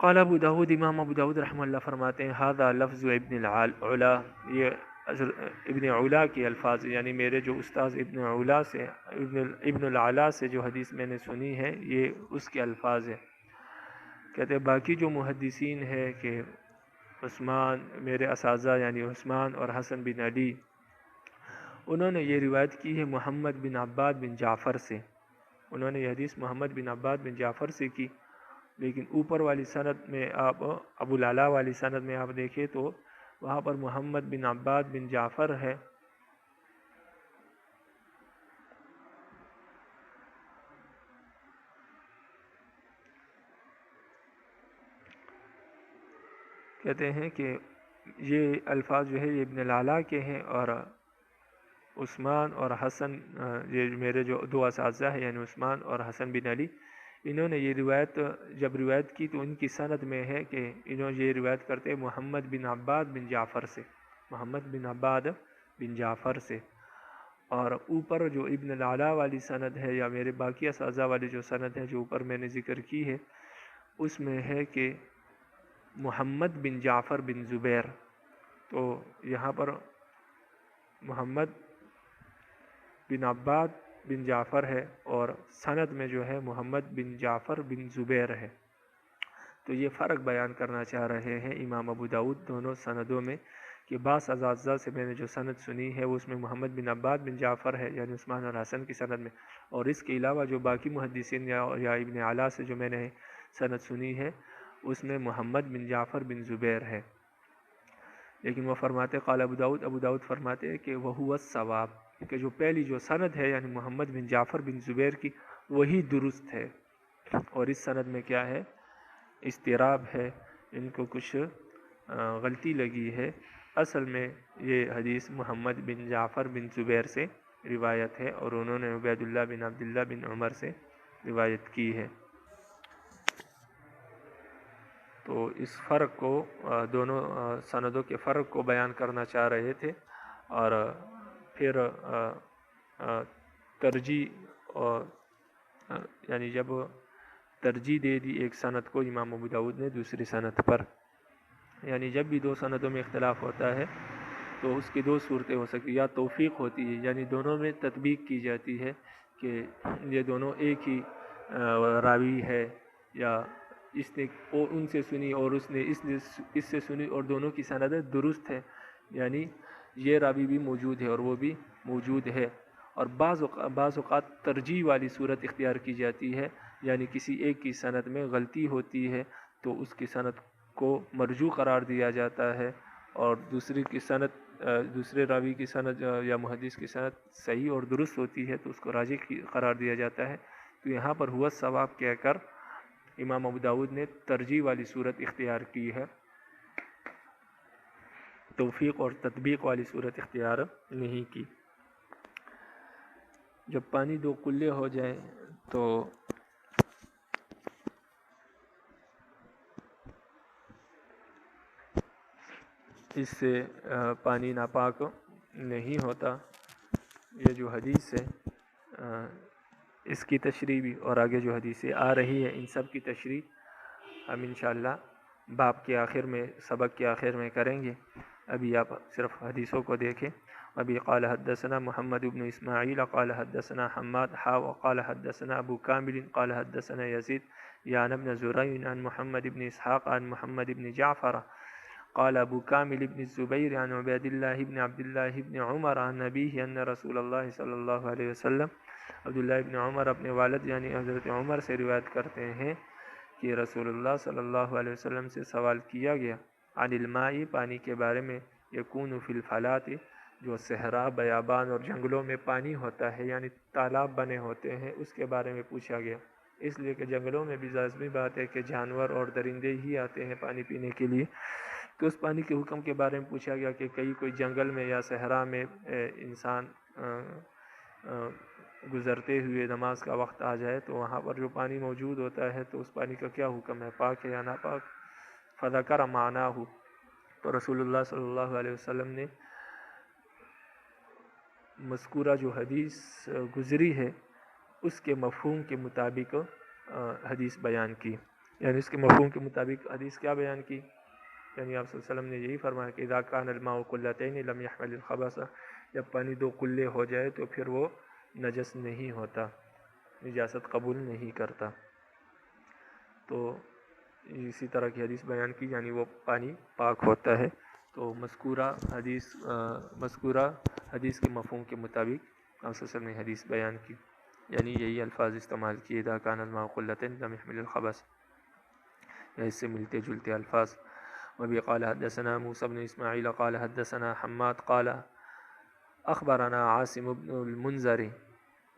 قال ابو داود، امام ابو داود رحمہ اللہ فرماتے ہیں هذا لفظ ابن العلا، یہ ابن علا کے الفاظ، یعنی میرے جو استاذ ابن علا سے، ابن العلا سے جو حدیث میں نے سنی ہے یہ اس کے الفاظ ہیں. کہتے ہیں باقی جو محدثین ہے کہ عثمان، میرے اساتذہ یعنی عثمان اور حسن بن علی، انہوں نے یہ روایت کی ہے محمد بن عباد بن جعفر سے. انہوں نے یہ حدیث محمد بن عباد بن جعفر سے کی، لیکن اوپر والی سند میں آپ ابو العلا والی سند میں آپ دیکھیں تو وہاں پر محمد بن عباد بن جعفر ہے. کہتے ہیں کہ یہ الفاظ جو ہے یہ ابن العلا کے ہیں، اور عثمان اور حسن، یہ میرے جو دو اساتذہ ہیں یعنی عثمان اور حسن بن علی، انہوں نے یہ روایت جب روایت کی تو ان کی سند میں ہے کہ انہوں یہ روایت کرتے ہیں محمد بن عباد بن جعفر سے، محمد بن عباد بن جعفر سے. اور اوپر جو ابن العلا والی سند ہے یا میرے باقی اساتذہ والی جو سند ہے جو اوپر میں نے ذکر کی ہے، اس میں ہے کہ محمد بن جعفر بن زبیر. تو یہاں پر محمد بن عباد بن جعفر ہے اور سند میں جو ہے محمد بن جعفر بن زبیر ہے. تو یہ فرق بیان کرنا چاہ رہے ہیں امام ابو داود دونوں سندوں میں، کہ بعض اساتذہ سے میں نے جو سند سنی ہے وہ اس میں محمد بن عباد بن جعفر ہے یعنی عثمان اور حسن کی سند میں، اور اس کے علاوہ جو باقی محدثین یا ابن اعلیٰ سے جو میں نے سند سنی ہے اس میں محمد بن جعفر بن زبیر ہے. لیکن وہ فرماتے قال ابو داود فرماتے ہیں کہ وہ الصواب، کہ جو پہلی جو سند ہے یعنی محمد بن جعفر بن زبیر کی وہی درست ہے، اور اس سند میں کیا ہے؟ اضطراب ہے، ان کو کچھ غلطی لگی ہے. اصل میں یہ حدیث محمد بن جعفر بن زبیر سے روایت ہے اور انہوں نے عبید اللہ بن عبداللہ بن عمر سے روایت کی ہے. تو اس فرق کو، دونوں سندوں کے فرق کو بیان کرنا چاہ رہے تھے، اور پھر ترجیح، یعنی جب ترجیح دے دی ایک سند کو امام ابو داود نے دوسری سند پر، یعنی جب بھی دو سندوں میں اختلاف ہوتا ہے تو اس کی دو صورتیں ہو سکتی، یا توفیق ہوتی ہے یعنی دونوں میں تطبیق کی جاتی ہے کہ یہ دونوں ایک ہی راوی ہے یا اس نے ان سے سنی اور اس نے اس سے سنی اور دونوں کی سندیں درست ہے، یعنی یہ راوی بھی موجود ہے اور وہ بھی موجود ہے. اور بعض اوقات ترجیح والی صورت اختیار کی جاتی ہے، یعنی کسی ایک کی سند میں غلطی ہوتی ہے تو اس کی سند کو مرجو قرار دیا جاتا ہے، اور دوسرے راوی کی سند یا محدث کی سند صحیح اور درست ہوتی ہے تو اس کو راجح قرار دیا جاتا ہے. تو یہاں پر ہوا ثواب کہہ کر امام ابو داود نے ترجیح والی صورت اختیار کی ہے، توفیق اور تطبیق والی صورت اختیار نہیں کی. جب پانی 2 کلے ہو جائے تو اس سے پانی ناپاک نہیں ہوتا. یہ جو حدیث ہے اس کی تشریح بھی اور آگے جو حدیثیں آ رہی ہے ان سب کی تشریح ہم انشاءاللہ باب کے آخر میں، سبق کے آخر میں کریں گے. ابھی آپ صرف حدیثوں کو دیکھیں. ابھی قال حدثنا محمد بن اسماعیل قال حدثنا حماد وقال حدثنا ابو کامل قال حدثنا یزید یعنی بن زرین عن محمد بن اسحاق عن محمد بن جعفر قال ابو کامل بن الزبیر عن عبید اللہ بن عبد اللہ بن عمر عن نبیہ ان رسول اللہ صلی اللہ علیہ وسلم. عبداللہ ابن عمر اپنے والد یعنی حضرت عمر سے روایت کرتے ہیں کہ رسول اللہ صلی اللہ علیہ وسلم سے سوال کیا گیا عن الماء، پانی کے بارے میں، یکون فی الفلات، جو صحرا، بیابان اور جنگلوں میں پانی ہوتا ہے، یعنی تالاب بنے ہوتے ہیں، اس کے بارے میں پوچھا گیا. اس لیے کہ جنگلوں میں بھی لازمی بات ہے کہ جانور اور درندے ہی آتے ہیں پانی پینے کے لیے. تو اس پانی کے حکم کے بارے میں پوچھا گیا کہ کوئی جنگل میں یا صحرا میں انسان گزرتے ہوئے نماز کا وقت آ جائے تو وہاں پر جو پانی موجود ہوتا ہے تو اس پانی کا کیا حکم ہے، پاک ہے یا ناپاک. فذکر معناہ، تو رسول اللہ صلی اللہ علیہ وسلم نے مذکورہ جو حدیث گزری ہے اس کے مفہوم کے مطابق حدیث بیان کی. یعنی اس کے مفہوم کے مطابق حدیث کیا بیان کی، یعنی آپ صلی اللہ علیہ وسلم نے یہی فرمایا کہ اذا کان الماء قلتین لم يحمل الخبث، جب پانی 2 کلے ہو جائے تو پھر وہ نجس نہیں ہوتا، نجاست قبول نہیں کرتا. تو اسی طرح کی حدیث بیان کی، یعنی وہ پانی پاک ہوتا ہے. تو مذکورہ حدیث کے مفہوم کے مطابق آپ صلی اللہ علیہ وسلم نے حدیث بیان کی، یعنی یہی الفاظ استعمال کیے اذا کان الماء قلتین لم يحمل الخبث، یا اس سے ملتے جلتے الفاظ. وبی قال حدثنا موسى بن اسماعیل قال حدثنا حماد قال اخبرنا عاصم بن المنذر.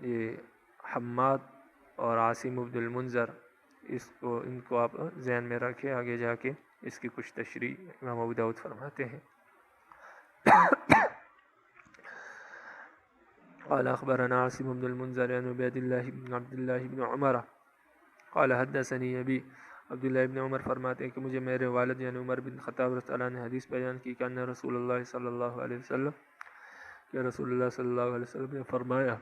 یہ حماد اور عاصم بن المنذر ان کو آپ ذہن میں رکھیں، آگے جا کے اس کی کچھ تشریح امام ابو داؤد فرماتے ہیں. قال اخبرنا عاصم بن المنذر عن عبید اللہ بن عبد اللہ بن عمر قال حدثني ابی. عبداللہ ابن عمر فرماتے ہیں کہ مجھے میرے والد یعنی عمر بن خطاب رضی اللہ عنہ نے حدیث بیان کی کہ ان رسول اللہ صلی اللہ علیہ وسلم، کہ رسول اللہ صلی اللہ علیہ وسلم نے فرمایا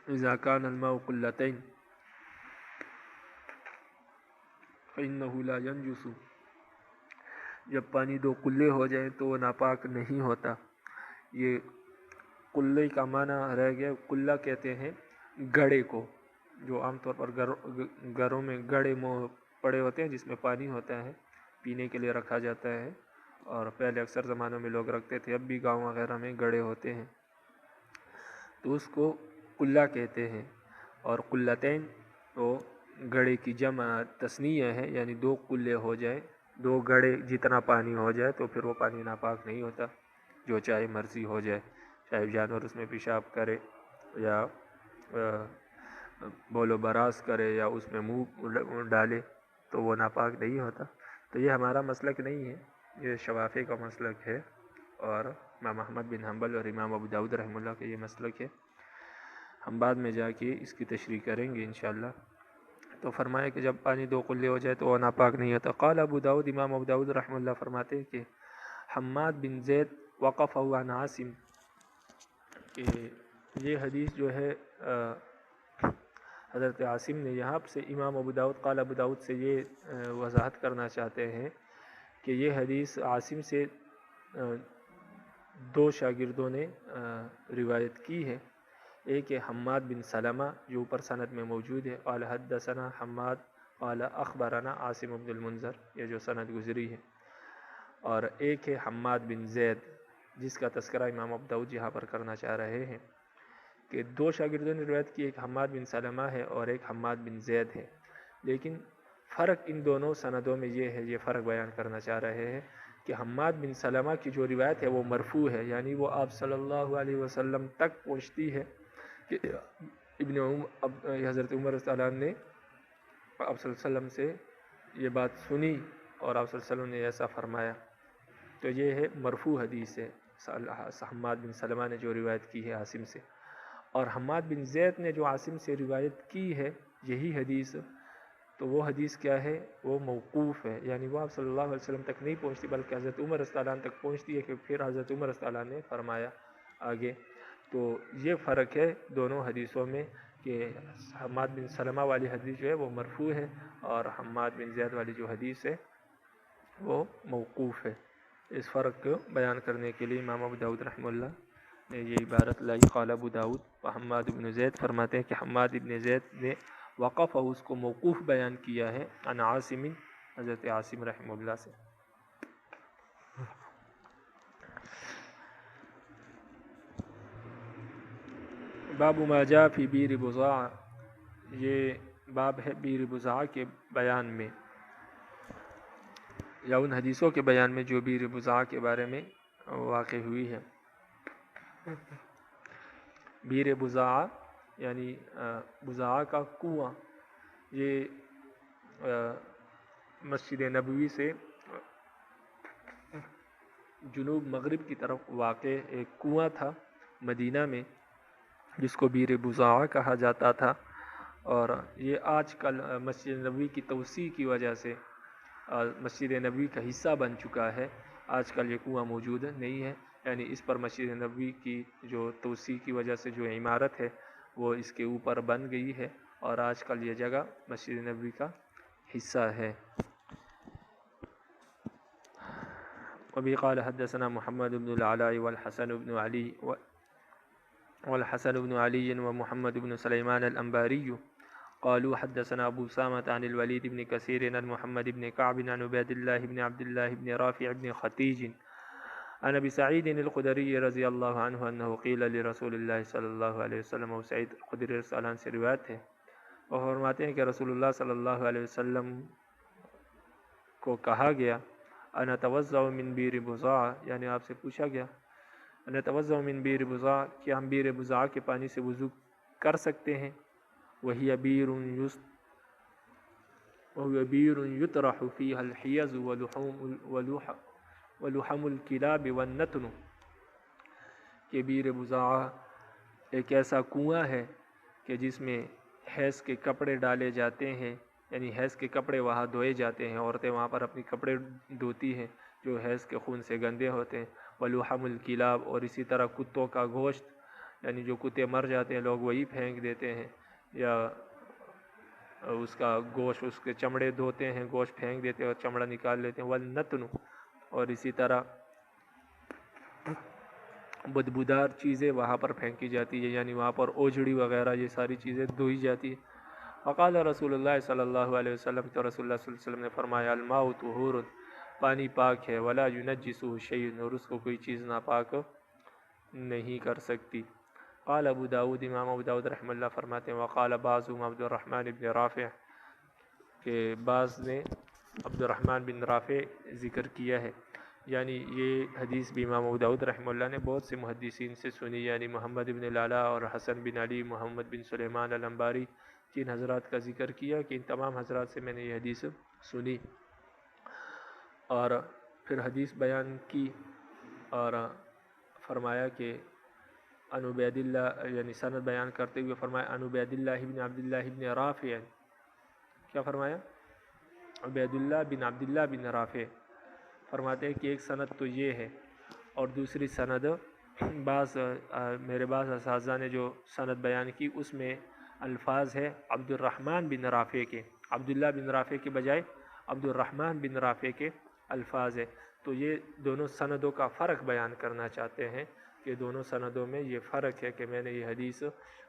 اذا کان الماء قلتین فإنه لا ينجس، جب پانی 2 کلے ہو جائیں تو وہ ناپاک نہیں ہوتا. یہ کلے کا معنی رہ گیا، کلہ کہتے ہیں گڑے کو، جو عام طور پر گھروں میں گڑے پڑے ہوتے ہیں جس میں پانی ہوتا ہے، پینے کے لیے رکھا جاتا ہے. اور پہلے اکثر زمانوں میں لوگ رکھتے تھے، اب بھی گاؤں وغیرہ میں گڑے ہوتے ہیں، تو اس کو کلہ کہتے ہیں. اور قلتین تو گڑے کی جمع تثنیہ ہے، یعنی 2 کلے ہو جائیں، 2 گڑے جتنا پانی ہو جائے تو پھر وہ پانی ناپاک نہیں ہوتا، جو چاہے مرضی ہو جائے، چاہے جانور اس میں پیشاب کرے یا بول و براز کرے یا اس میں منہ ڈالے تو وہ ناپاک نہیں ہوتا. تو یہ ہمارا مسلک نہیں ہے، یہ شوافی کا مسلک ہے، اور امام احمد بن حنبل اور امام ابو داؤد رحمہ اللہ کا یہ مسلک ہے. ہم بعد میں جا کے اس کی تشریح کریں گے انشاءاللہ. تو فرمایا کہ جب پانی 2 کلے ہو جائے تو وہ ناپاک نہیں ہوتا. قال ابو داؤد، امام ابو داؤد رحمہ اللہ فرماتے ہیں کہ حماد بن زید وقف عن عاصم، کہ یہ حدیث جو ہے حضرت عاصم نے یہاں سے امام ابو داؤد قال ابو داؤد سے یہ وضاحت کرنا چاہتے ہیں کہ یہ حدیث عاصم سے 2 شاگردوں نے روایت کی ہے. ایک ہے حماد بن سلمہ جو اوپر سند میں موجود ہے، قال حدثنا حماد قال اخبرنا عاصم بن المنذر، یہ جو سند گزری ہے، اور ایک ہے حماد بن زید جس کا تذکرہ امام ابو داؤد یہاں پر کرنا چاہ رہے ہیں کہ دو شاگردوں نے روایت کی، ایک حماد بن سلمہ ہے اور ایک حماد بن زید ہے، لیکن فرق ان دونوں سندوں میں یہ ہے، یہ فرق بیان کرنا چاہ رہے ہیں کہ حماد بن سلمہ کی جو روایت ہے وہ مرفوع ہے، یعنی وہ آپ صلی اللہ علیہ وسلم تک پہنچتی ہے کہ حضرت عمر رضی اللہ عنہ نے آپ صلی اللہ علیہ وسلم سے یہ بات سنی اور آپ صلی اللہ علیہ وسلم نے ایسا فرمایا، تو یہ ہے مرفوع حدیث ہے حماد بن سلمہ نے جو روایت کی ہے عاصم سے، اور حماد بن زید نے جو عاصم سے روایت کی ہے یہی حدیث، تو وہ حدیث کیا ہے، وہ موقوف ہے، یعنی وہ آپ صلی اللہ علیہ وسلم تک نہیں پہنچتی بلکہ حضرت عمر رضی اللہ عنہ تک پہنچتی ہے کہ پھر حضرت عمر رضی اللہ عنہ نے فرمایا آگے۔ تو یہ فرق ہے دونوں حدیثوں میں کہ حماد بن سلمہ والی حدیث جو ہے وہ مرفوع ہے اور حماد بن زید والی جو حدیث ہے وہ موقوف ہے۔ اس فرق کو بیان کرنے کے لیے امام ابو داؤد رحمہ اللہ نے یہ عبارت لائی، قال ابو داؤد حماد بن زید، فرماتے ہیں کہ حماد بن زید نے وقف اور اس کو موقوف بیان کیا ہے عن عاصم، حضرت عاصم رحمہ اللہ سے۔ باب ما جاء فی بیر بضاع، یہ باب ہے بیر بضاع کے بیان میں یا ان حدیثوں کے بیان میں جو بیر بضاع کے بارے میں واقع ہوئی ہے۔ بیر بضاع یعنی بضاع کا کنواں، یہ مسجد نبوی سے جنوب مغرب کی طرف واقع ایک کنواں تھا مدینہ میں جس کو بیر بضاع کہا جاتا تھا، اور یہ آج کل مسجد نبوی کی توسیع کی وجہ سے مسجد نبوی کا حصہ بن چکا ہے، آج کل یہ کنواں موجود نہیں ہے، یعنی اس پر مسجد نبوی کی جو توسیع کی وجہ سے جو عمارت ہے وہ اس کے اوپر بن گئی ہے اور آج کل یہ جگہ مسجد نبوی کا حصہ ہے۔ وبه قال حدثنا محمد بن العلاء والحسن بن علي ومحمد بن سليمان الأنباري قالوا حدثنا أبو أسامة عن الوليد بن كثير عن محمد بن كعب عن عبيد الله بن عبد الله بن رافع بن ختيج عن أبي سعيد الخدري رضي الله عنه أنه قيل لرسول الله صلى الله عليه وسلم، و سعید خدری رضی اللہ عنہ سے روایت ہے، وہ فرماتے ہیں کہ رسول اللہ صلی اللہ علیہ وسلم کو کہا گیا انا توضع من بیر بضاع، یعنی آپ سے پوچھا گیا انا توضع من بیر بضاع، کہ ہم بیر بضاع کے پانی سے وضو کر سکتے ہیں، وہی بیر یطرح فیہا الحیض ولحم الکلاب والنتن، کہ بیر بضاع ایک ایسا کنواں ہے کہ جس میں حیض کے کپڑے ڈالے جاتے ہیں، یعنی حیض کے کپڑے وہاں دھوئے جاتے ہیں، عورتیں وہاں پر اپنی کپڑے دھوتی ہیں جو حیض کے خون سے گندے ہوتے ہیں، ولحم الکلاب، اور اسی طرح کتوں کا گوشت، یعنی جو کتے مر جاتے ہیں لوگ وہی پھینک دیتے ہیں یا اس کا گوشت، اس کے چمڑے دھوتے ہیں، گوشت پھینک دیتے ہیں اور چمڑا نکال لیتے ہیں، والنتن، اور اسی طرح بدبودار چیزیں وہاں پر پھینکی جاتی ہے، یعنی وہاں پر اوجڑی وغیرہ یہ ساری چیزیں دھوئی جاتی ہیں۔ وقال رسول اللہ صلی اللہ علیہ وسلم، تو رسول اللہ صلی اللہ علیہ وسلم نے فرمایا الماء طہور، پانی پاک ہے، ولا ينجسه شیء، اور اس کو کوئی چیز ناپاک نہیں کر سکتی۔ قال ابو داود، امام ابو داود رحمہ اللہ فرماتے ہیں وقال بعضهم عبد الرحمن بن رافع، کہ بعض نے عبد الرحمن بن رافع ذکر کیا ہے، یعنی یہ حدیث بھی امام ابو داود رحمہ اللہ نے بہت سے محدثین سے سنی، یعنی محمد بن العلاء اور حسن بن علی، محمد بن سلیمان الانباری، تین حضرات کا ذکر کیا کہ ان تمام حضرات سے میں نے یہ حدیث سنی، اور پھر حدیث بیان کی اور فرمایا کہ عن عبید اللہ، یعنی سند بیان کرتے ہوئے فرمایا عن عبید اللہ بن عبداللہ بن رافع، کیا فرمایا؟ عبید اللہ بن عبداللہ بن رافع، فرماتے ہیں کہ ایک سند تو یہ ہے، اور دوسری سند میرے بعض اساتذہ نے جو سند بیان کی اس میں الفاظ ہے عبد الرحمن بن رافع کے، عبداللہ بن رافع کے بجائے عبد الرحمن بن رافع کے الفاظ ہے، تو یہ دونوں سندوں کا فرق بیان کرنا چاہتے ہیں، کہ دونوں سندوں میں یہ فرق ہے کہ میں نے یہ حدیث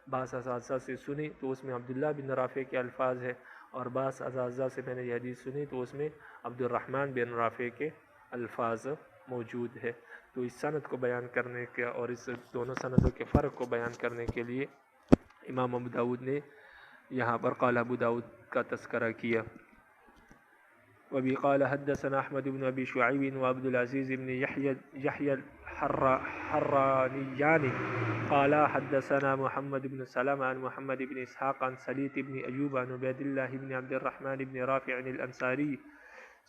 بعض اساتذہ سے سنی تو اس میں عبداللہ بن رافع کے الفاظ ہے، اور بعض اساتذہ سے میں نے یہ حدیث سنی تو اس میں عبد الرحمن بن رافع کے الفاظ موجود ہے۔ تو اس سند کو بیان کرنے کے اور اس دونوں سندوں کے فرق کو بیان کرنے کے لیے امام ابو داود نے یہاں پر قال ابو داود کا تذکرہ کیا۔ وبی قال حدثنا احمد بن ابی شعیب وعبد العزیز بن یحیی الحرانیانی قال حدثنا محمد بن سلمة عن محمد بن اسحاق عن سلیط بن ایوب عن عبید اللہ بن عبد الرحمن بن رافع الانصاری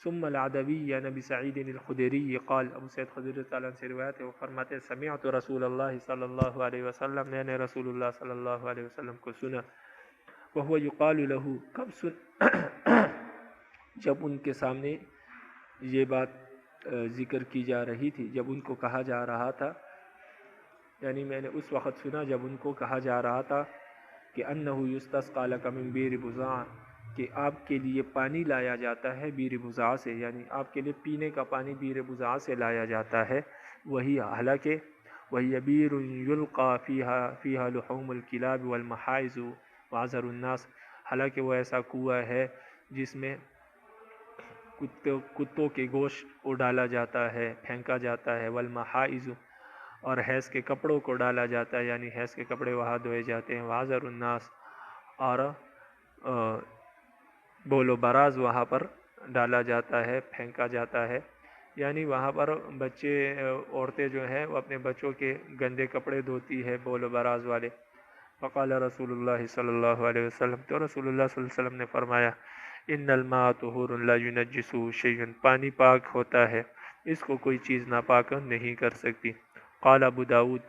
ثم العدوی عن ابی سعید الخدری قال، ابو سعید خدری تعالیٰ عنہ سے روایت ہے، وہ فرماتے ہیں سمعت رسول اللہ صلی اللہ علیہ وسلم، میں نے رسول اللہ صلی اللہ علیہ وسلم کو سنا، وهو يقال له، کب سن جب ان کے سامنے یہ بات ذکر کی جا رہی تھی، جب ان کو کہا جا رہا تھا، یعنی میں نے اس وقت سنا جب ان کو کہا جا رہا تھا کہ انه يستسقى لك من بئر بضاعة، کہ آپ کے لیے پانی لایا جاتا ہے بئر بضاعہ سے، یعنی آپ کے لیے پینے کا پانی بئر بضاعہ سے لایا جاتا ہے، وہی حالانکہ وہی بئر یلقى فیہا لحوم الکلاب والمحائز وعذر الناس، حالانکہ وہ ایسا کنواں ہے جس میں کتوں کے گوشت کو ڈالا جاتا ہے، پھینکا جاتا ہے، والمحائز اور حیض کے کپڑوں کو ڈالا جاتا ہے، یعنی حیض کے کپڑے وہاں دھوئے جاتے ہیں، وعذر الناس اور بول و براز وہاں پر ڈالا جاتا ہے، پھینکا جاتا ہے، یعنی وہاں پر بچے عورتیں جو ہیں وہ اپنے بچوں کے گندے کپڑے دھوتی ہے بول و براز والے۔ فقال رسول اللہ صلی اللہ علیہ وسلم، تو رسول اللہ صلی اللہ علیہ وسلم نے فرمایا ان الماء طہور لا ينجسه شیء، پانی پاک ہوتا ہے، اس کو کوئی چیز ناپاک نہیں کر سکتی۔ قال ابو داود،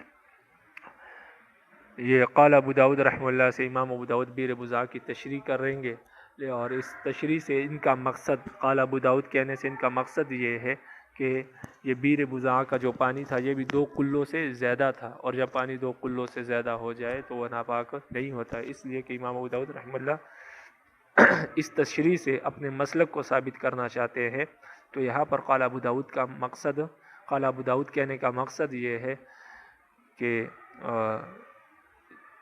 یہ قال ابو داود رحمہ اللہ سے امام ابو داود بئر بضاعہ کی تشریح کریں گے، اور اس تشریح سے ان کا مقصد، قال ابو داود کہنے سے ان کا مقصد یہ ہے کہ یہ بئر بضاعہ کا جو پانی تھا یہ بھی 2 قلوں سے زیادہ تھا، اور جب پانی 2 قلوں سے زیادہ ہو جائے تو وہ ناپاک نہیں ہوتا، اس لیے کہ امام ابو داود رحمہ اللہ اس تشریح سے اپنے مسلک کو ثابت کرنا چاہتے ہیں۔ تو یہاں پر قال ابو داود کا مقصد، قال ابو داود کہنے کا مقصد یہ ہے کہ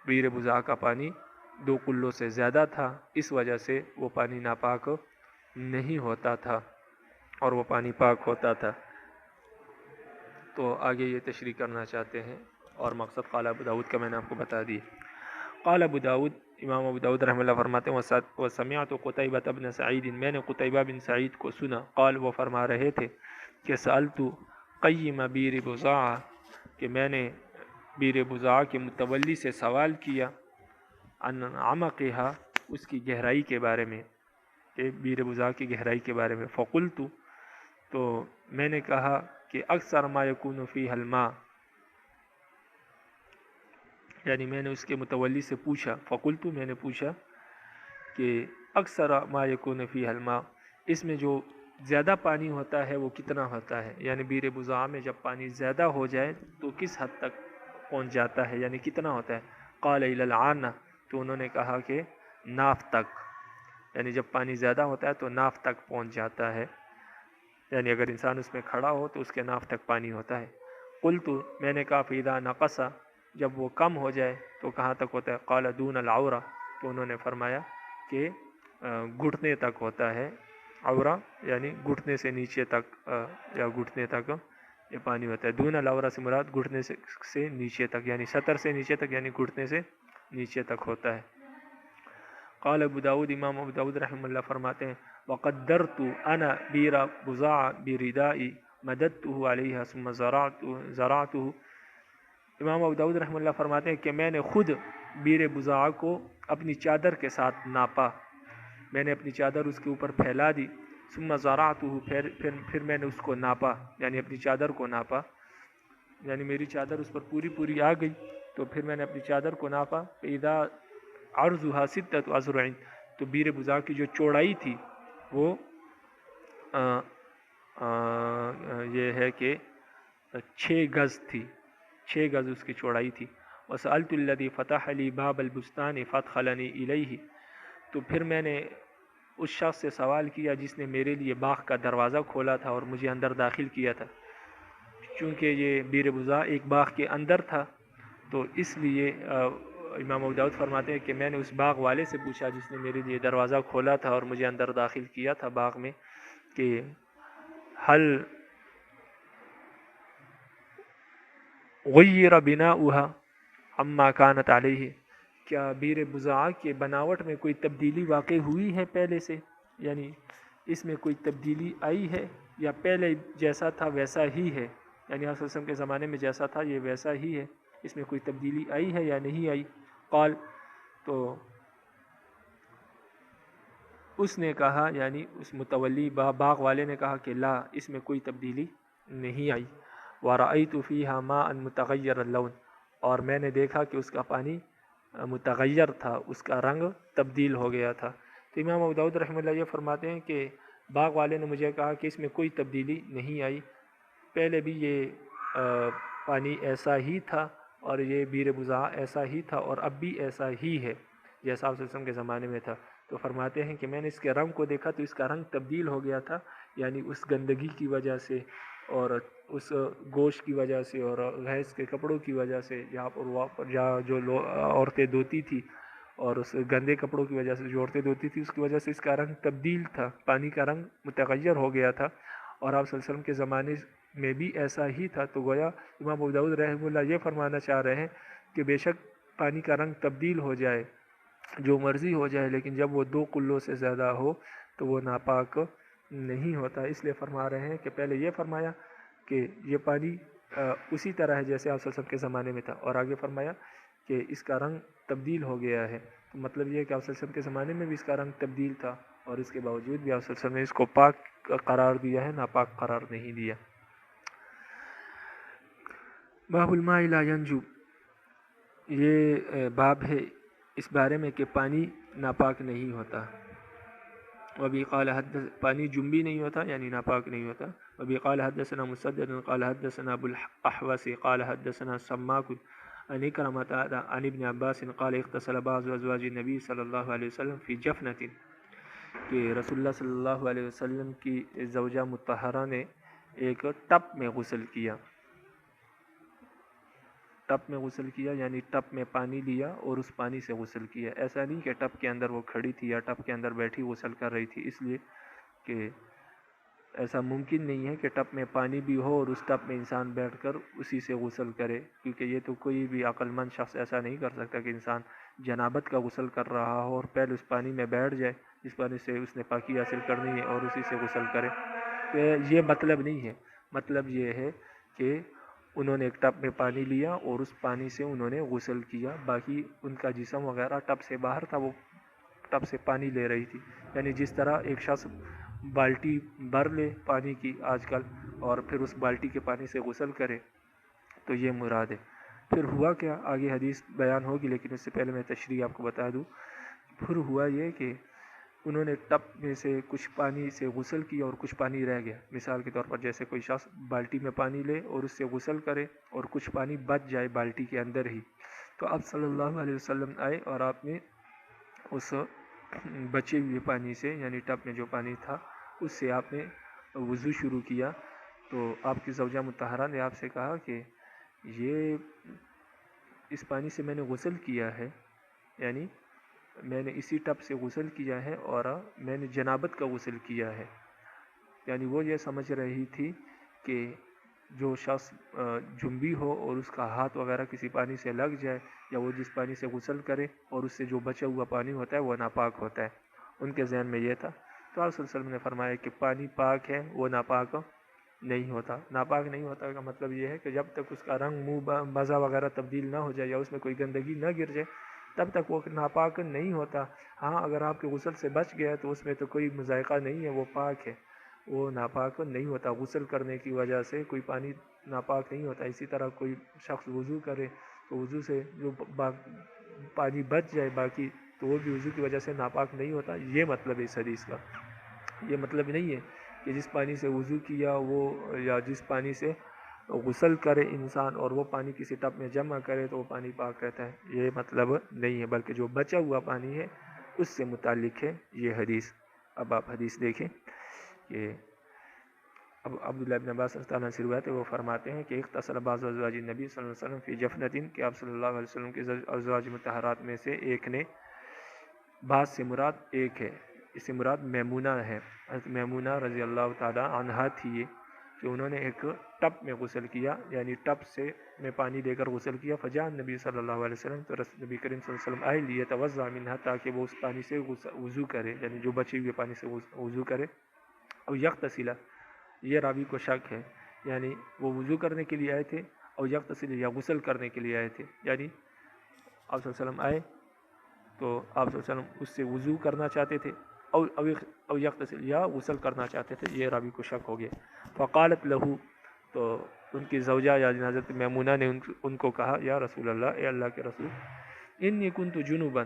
بئر بضاعہ کا پانی 2 قلوں سے زیادہ تھا، اس وجہ سے وہ پانی ناپاک نہیں ہوتا تھا اور وہ پانی پاک ہوتا تھا۔ تو آگے یہ تشریح کرنا چاہتے ہیں، اور مقصد قال ابو داود کا میں نے آپ کو بتا دی۔ قال ابو داود، امام ابو داود رحمہ اللہ فرماتے ہیں وسمعت قتیبہ بن سعید، میں نے قتیبہ بن سعید کو سنا، قال وہ فرما رہے تھے کہ سألت قیم بئر بضاعہ، کہ میں نے بئر بضاعہ کے متولی سے سوال کیا، عن عمقها، اس کی گہرائی کے بارے میں، کہ بئر بضاعہ کی گہرائی کے بارے میں، فقلت، تو میں نے کہا کہ اکثر ما یکون فیہ الماء، یعنی میں نے اس کے متولی سے پوچھا، فقلت میں نے پوچھا کہ اکثر ما یکون فیہ الماء، اس میں جو زیادہ پانی ہوتا ہے وہ کتنا ہوتا ہے، یعنی بئر بضاعہ میں جب پانی زیادہ ہو جائے تو کس حد تک پہنچ جاتا ہے، یعنی کتنا ہوتا ہے، قال الی العانہ، تو انہوں نے کہا کہ ناف تک، یعنی جب پانی زیادہ ہوتا ہے تو ناف تک پہنچ جاتا ہے، یعنی اگر انسان اس میں کھڑا ہو تو اس کے ناف تک پانی ہوتا ہے۔ قلت، میں نے کہا فاذا نقص، جب وہ کم ہو جائے تو کہاں تک ہوتا ہے، قال دون العورہ، تو انہوں نے فرمایا کہ گھٹنے تک ہوتا ہے، عورہ یعنی گھٹنے سے نیچے تک، یا گھٹنے تک یہ پانی ہوتا ہے، دون العورہ سے مراد گھٹنے سے نیچے تک، یعنی سطر سے نیچے تک، یعنی گھٹنے سے نیچے تک ہوتا ہے۔ قال ابو داود، امام ابو داود رحمہ اللہ فرماتے ہیں وقدرت انا بئر بضاعہ بردائی مددته علیہ ثم زرعته، امام ابو داود رحمہ اللہ فرماتے ہیں کہ میں نے خود بئر بضاعہ کو اپنی چادر کے ساتھ ناپا، میں نے اپنی چادر اس کے اوپر پھیلا دی، ثم زرعته، پھر میں نے اس کو ناپا، یعنی اپنی چادر کو ناپا، یعنی میری چادر اس پر پوری آ گئی، تو پھر میں نے اپنی چادر کو ناپا، فاذا عرضها 6 اذرع، تو بئر بضاعہ کی جو چوڑائی تھی وہ یہ ہے کہ 6 گز تھی، 6 گز اس کی چوڑائی تھی۔ وسألت الذي فتح لي باب البستان فادخلني الیہ، تو پھر میں نے اس شخص سے سوال کیا جس نے میرے لیے باغ کا دروازہ کھولا تھا اور مجھے اندر داخل کیا تھا، چونکہ یہ بیر بضاع ایک باغ کے اندر تھا تو اس لیے امام ابو داؤد فرماتے ہیں کہ میں نے اس باغ والے سے پوچھا جس نے میرے لیے دروازہ کھولا تھا اور مجھے اندر داخل کیا تھا باغ میں کہ حل غیر بناؤها عما كانت علیہ، کیا بیر بضاع کے بناوٹ میں کوئی تبدیلی واقع ہوئی ہے پہلے سے، یعنی اس میں کوئی تبدیلی آئی ہے یا پہلے جیسا تھا ویسا ہی ہے، یعنی آپ صلی اللہ علیہ وسلم کے زمانے میں جیسا تھا یہ ویسا ہی ہے، اس میں کوئی تبدیلی آئی ہے یا نہیں آئی؟ قال، تو اس نے کہا، یعنی اس متولی باغ والے نے کہا کہ لا، اس میں کوئی تبدیلی نہیں آئی۔ وَرَأَيْتُ فِيهَا مَاءً مُتَغَيِّرَ اللَّوْنِ، اور میں نے دیکھا کہ اس کا پانی متغیر تھا، اس کا رنگ تبدیل ہو گیا تھا۔ تو امام ابو داؤد رحمہ اللہ یہ فرماتے ہیں کہ باغ والے نے مجھے کہا کہ اس میں کوئی تبدیلی نہیں آئی، پہلے بھی یہ پانی ایسا ہی تھا اور یہ بیر بضاع ایسا ہی تھا اور اب بھی ایسا ہی ہے جیسا آپ صلی اللہ علیہ وسلم کے زمانے میں تھا۔ تو فرماتے ہیں کہ میں نے اس کے رنگ کو دیکھا تو اس کا رنگ تبدیل ہو گیا تھا، یعنی اس گندگی کی وجہ سے اور اس گوشت کی وجہ سے اور گھیس کے کپڑوں کی وجہ سے جہاں جو عورتیں دھوتی تھی اور اس گندے کپڑوں کی وجہ سے جو عورتیں دھوتی تھی اس کی وجہ سے اس کا رنگ تبدیل تھا، پانی کا رنگ متغیر ہو گیا تھا، اور آپ صلی اللہ علیہ وسلم کے زمانے میں بھی ایسا ہی تھا۔ تو گویا امام ابو داؤد رحمہ اللہ یہ فرمانا چاہ رہے ہیں کہ بے شک پانی کا رنگ تبدیل ہو جائے، جو مرضی ہو جائے، لیکن جب وہ 2 کلوں سے زیادہ ہو تو وہ ناپاک نہیں ہوتا۔ اس لیے فرما رہے ہیں کہ پہلے یہ فرمایا کہ یہ پانی اسی طرح ہے جیسے آپ صلی اللہ علیہ وسلم کے زمانے میں تھا، اور آگے فرمایا کہ اس کا رنگ تبدیل ہو گیا ہے۔ تو مطلب یہ ہے کہ آپ صلی اللہ علیہ وسلم کے زمانے میں بھی اس کا رنگ تبدیل تھا اور اس کے باوجود بھی آپ صلی اللہ علیہ وسلم نے اس کو پاک قرار دیا ہے، ناپاک قرار نہیں دیا۔ باب الماء لا ینجو، یہ باب ہے اس بارے میں کہ پانی ناپاک نہیں ہوتا۔ وبی قال پانی جنبی نہیں ہوتا یعنی ناپاک نہیں ہوتا۔ وبی قال حدثنا مسدد قال حدثنا ابو الاحوص قال حدثنا سماک عن اکرمۃ عن ابن عباس قال اغتسل بعض ازواج النبی صلی اللہ علیہ وسلم فی جفنۃ، کہ رسول اللہ صلی اللہ علیہ وسلم کی زوجہ مطہرہ نے ایک ٹپ میں غسل کیا۔ ٹپ میں غسل کیا یعنی ٹپ میں پانی لیا اور اس پانی سے غسل کیا۔ ایسا نہیں کہ ٹپ کے اندر وہ کھڑی تھی یا ٹپ کے اندر بیٹھی غسل کر رہی تھی، اس لیے کہ ایسا ممکن نہیں ہے کہ ٹپ میں پانی بھی ہو اور اس ٹپ میں انسان بیٹھ کر اسی سے غسل کرے، کیونکہ یہ تو کوئی بھی عقل مند شخص ایسا نہیں کر سکتا کہ انسان جنابت کا غسل کر رہا ہو اور پہلے اس پانی میں بیٹھ جائے جس پانی سے اس نے پاکی حاصل کرنی ہے اور اسی سے غسل کرے۔ تو یہ مطلب نہیں ہے، مطلب یہ ہے کہ انہوں نے ایک ٹب میں پانی لیا اور اس پانی سے انہوں نے غسل کیا، باقی ان کا جسم وغیرہ ٹب سے باہر تھا، وہ ٹب سے پانی لے رہی تھی۔ یعنی جس طرح ایک شخص بالٹی بھر لے پانی کی آج کل اور پھر اس بالٹی کے پانی سے غسل کرے، تو یہ مراد ہے۔ پھر ہوا کیا، آگے حدیث بیان ہوگی لیکن اس سے پہلے میں تشریح آپ کو بتا دوں۔ پھر ہوا یہ کہ انہوں نے ٹب میں سے کچھ پانی سے غسل کیا اور کچھ پانی رہ گیا۔ مثال کے طور پر جیسے کوئی شخص بالٹی میں پانی لے اور اس سے غسل کرے اور کچھ پانی بچ جائے بالٹی کے اندر ہی، تو آپ صلی اللہ علیہ وسلم آئے اور آپ نے اس بچے ہوئے پانی سے یعنی ٹب میں جو پانی تھا اس سے آپ نے وضو شروع کیا۔ تو آپ کی زوجہ مطہرہ نے آپ سے کہا کہ یہ اس پانی سے میں نے غسل کیا ہے، یعنی میں نے اسی ٹب سے غسل کیا ہے اور میں نے جنابت کا غسل کیا ہے۔ یعنی وہ یہ سمجھ رہی تھی کہ جو شخص جنبی ہو اور اس کا ہاتھ وغیرہ کسی پانی سے لگ جائے یا وہ جس پانی سے غسل کرے اور اس سے جو بچا ہوا پانی ہوتا ہے وہ ناپاک ہوتا ہے، ان کے ذہن میں یہ تھا۔ تو آپ صلی اللہ علیہ وسلم نے فرمایا کہ پانی پاک ہے، وہ ناپاک نہیں ہوتا۔ ناپاک نہیں ہوتا کا مطلب یہ ہے کہ جب تک اس کا رنگ، منہ، مزہ وغیرہ تبدیل نہ ہو جائے یا اس میں کوئی گندگی نہ گر جائے تب تک وہ ناپاک نہیں ہوتا۔ ہاں اگر آپ کے غسل سے بچ گیا تو اس میں تو کوئی مذائقہ نہیں ہے، وہ پاک ہے، وہ ناپاک نہیں ہوتا۔ غسل کرنے کی وجہ سے کوئی پانی ناپاک نہیں ہوتا۔ اسی طرح کوئی شخص وضو کرے تو وضو سے جو پانی بچ جائے باقی تو وہ بھی وضو کی وجہ سے ناپاک نہیں ہوتا۔ یہ مطلب ہے اس حدیث کا، یہ مطلب نہیں ہے کہ جس پانی سے وضو کیا وہ یا جس پانی سے غسل کرے انسان اور وہ پانی کسی ٹب میں جمع کرے تو وہ پانی پاک رہتا ہے، یہ مطلب نہیں ہے، بلکہ جو بچا ہوا پانی ہے اس سے متعلق ہے یہ حدیث۔ اب آپ حدیث دیکھیں کہ اب عبداللہ ابن عباس رضی اللہ عنہ سے روایت ہے، وہ فرماتے ہیں کہ اغتسل بعض ازواج نبی صلی اللہ علیہ وسلم فی جفنۃ، کہ آپ صلی اللہ علیہ وسلم کے ازواج مطہرات میں سے ایک نے، بعض سے مراد ایک ہے، اس سے مراد میمونہ ہے، حضرت میمونہ رضی اللہ تعالی عنہا تھی یہ، کہ انہوں نے ایک ٹب میں غسل کیا، یعنی ٹب سے میں پانی لے کر غسل کیا، فجاء نبی صلی اللہ علیہ وسلم، تو نبی کریم صلی اللہ علیہ وسلم آئے لیے توضع منها، تاکہ وہ اس پانی سے وضو کرے، یعنی جو بچے ہوئے پانی سے وضو کرے، اور یغتسل، یہ راوی کو شک ہے، یعنی وہ وضو کرنے کے لیے آئے تھے، اور یغتسل یا غسل کرنے کے لیے آئے تھے، یعنی آپ صلی اللہ علیہ وسلم آئے تو آپ صلی اللہ علیہ وسلم اس سے وضو کرنا چاہتے تھے، او یغتسل یا غسل کرنا چاہتے تھے، یہ راوی کو شک ہو گیا۔ فقالت لہو، تو ان کی زوجہ یا حضرت میمونہ نے ان کو کہا، یا رسول اللہ، اے اللہ کے رسول، انی کنت جنوبا،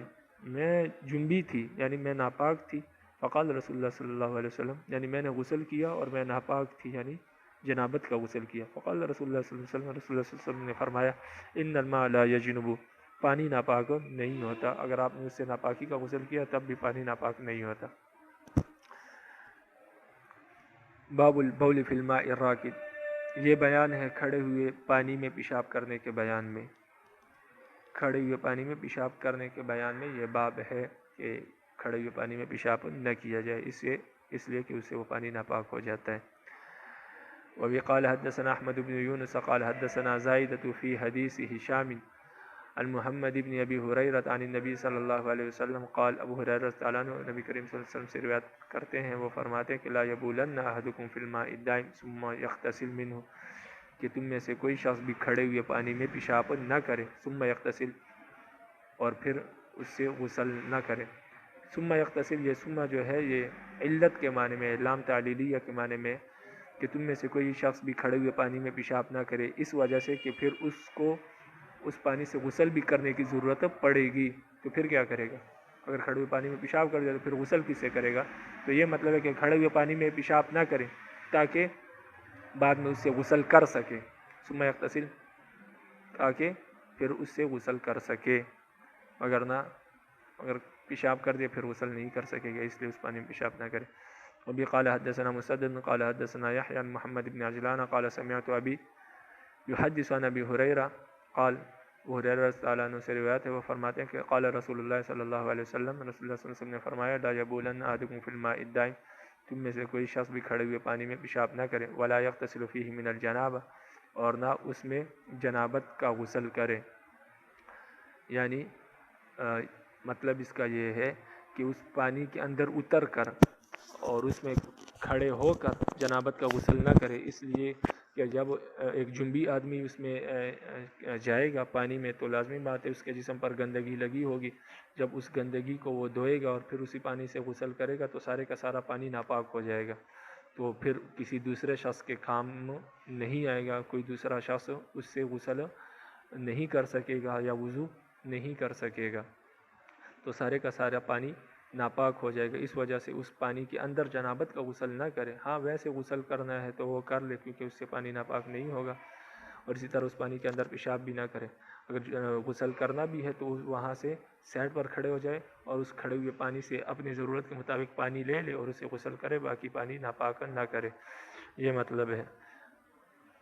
میں جنبی تھی، یعنی میں ناپاک تھی۔ فقال رسول اللہ صلی اللہ علیہ وسلم، یعنی میں نے غسل کیا اور میں ناپاک تھی، یعنی جنابت کا غسل کیا۔ فقال رسول اللہ صلی اللہ علیہ وسلم، رسول اللہ صلی اللہ علیہ وسلم نے فرمایا، ان الماء لا یجنب، پانی ناپاک نہیں ہوتا، اگر آپ نے اس سے ناپاکی کا غسل کیا تب بھی پانی ناپاک نہیں ہوتا۔ باب البول فی الماء الراکد، یہ بیان ہے کھڑے ہوئے پانی میں پیشاب کرنے کے بیان میں، کھڑے ہوئے پانی میں پیشاب کرنے کے بیان میں یہ باب ہے کہ کھڑے ہوئے پانی میں پیشاب نہ کیا جائے، اس لیے کہ اس سے وہ پانی ناپاک ہو جاتا ہے۔ وبه قال حدثنا احمد بن يونس قال حدثنا زائدة في حديث هشام عن محمد بن ابی ہریرہ عن النبی صلی اللہ علیہ وسلم قال، ابو ہریرہ تعالیٰ عنہ نبی کریم صلی اللہ علیہ وسلم سے روایت کرتے ہیں، وہ فرماتے ہیں کہ لا یبولن احدکم فی الماء الدائم ثم یغتسل منه، کہ تم میں سے کوئی شخص بھی کھڑے ہوئے پانی میں پیشاب نہ کرے، ثم یغتسل، اور پھر اس سے غسل نہ کرے۔ ثم یغتسل، یہ ثم جو ہے یہ علت کے معنی میں، لام تعلیلیہ کے معنی میں، کہ تم میں سے کوئی شخص بھی کھڑے ہوئے پانی میں پیشاب نہ کرے، اس وجہ سے کہ پھر اس کو اس پانی سے غسل بھی کرنے کی ضرورت پڑے گی، تو پھر کیا کرے گا؟ اگر کھڑے ہوئے پانی میں پیشاب کر دے تو پھر غسل کس سے کرے گا؟ تو یہ مطلب ہے کہ کھڑے ہوئے پانی میں پیشاب نہ کرے تاکہ بعد میں اس سے غسل کر سکے، ثم یغتسل، تاکہ پھر اس سے غسل کر سکے، اگر پیشاب کر دے پھر غسل نہیں کر سکے گا، اس لیے اس پانی میں پیشاب نہ کرے۔ وبه قال حدثنا مسدد قال حدثنا يحيى عن محمد بن عجلان قال سمعت ابي يحدث عن ابي هريره قال، ابو ہریرہ رضی اللہ عنہ سے روایت ہے، وہ فرماتے ہیں کہ قال رسول اللہ صلی اللہ علیہ وسلم، رسول اللہ صلی اللہ علیہ وسلم نے فرمایا، لا یبولن احدکم فی الماء الدائم، تم میں سے کوئی شخص بھی کھڑے ہوئے پانی میں پیشاب نہ کرے، ولا یغتسل فیہ من الجنابہ، اور نہ اس میں جنابت کا غسل کرے، یعنی مطلب اس کا یہ ہے کہ اس پانی کے اندر اتر کر اور اس میں کھڑے ہو کر جنابت کا غسل نہ کرے، اس لیے کہ جب ایک جنبی آدمی اس میں جائے گا پانی میں تو لازمی بات ہے اس کے جسم پر گندگی لگی ہوگی، جب اس گندگی کو وہ دھوئے گا اور پھر اسی پانی سے غسل کرے گا تو سارے کا سارا پانی ناپاک ہو جائے گا، تو پھر کسی دوسرے شخص کے کام نہیں آئے گا، کوئی دوسرا شخص اس سے غسل نہیں کر سکے گا یا وضو نہیں کر سکے گا، تو سارے کا سارا پانی ناپاک ہو جائے گا، اس وجہ سے اس پانی کے اندر جنابت کا غسل نہ کرے۔ ہاں ویسے غسل کرنا ہے تو وہ کر لے کیونکہ اس سے پانی ناپاک نہیں ہوگا، اور اسی طرح اس پانی کے اندر پیشاب بھی نہ کرے۔ اگر غسل کرنا بھی ہے تو وہاں سے سائڈ پر کھڑے ہو جائے اور اس کھڑے ہوئے پانی سے اپنی ضرورت کے مطابق پانی لے لے اور اسے غسل کرے، باقی پانی ناپاک نہ کرے، یہ مطلب ہے۔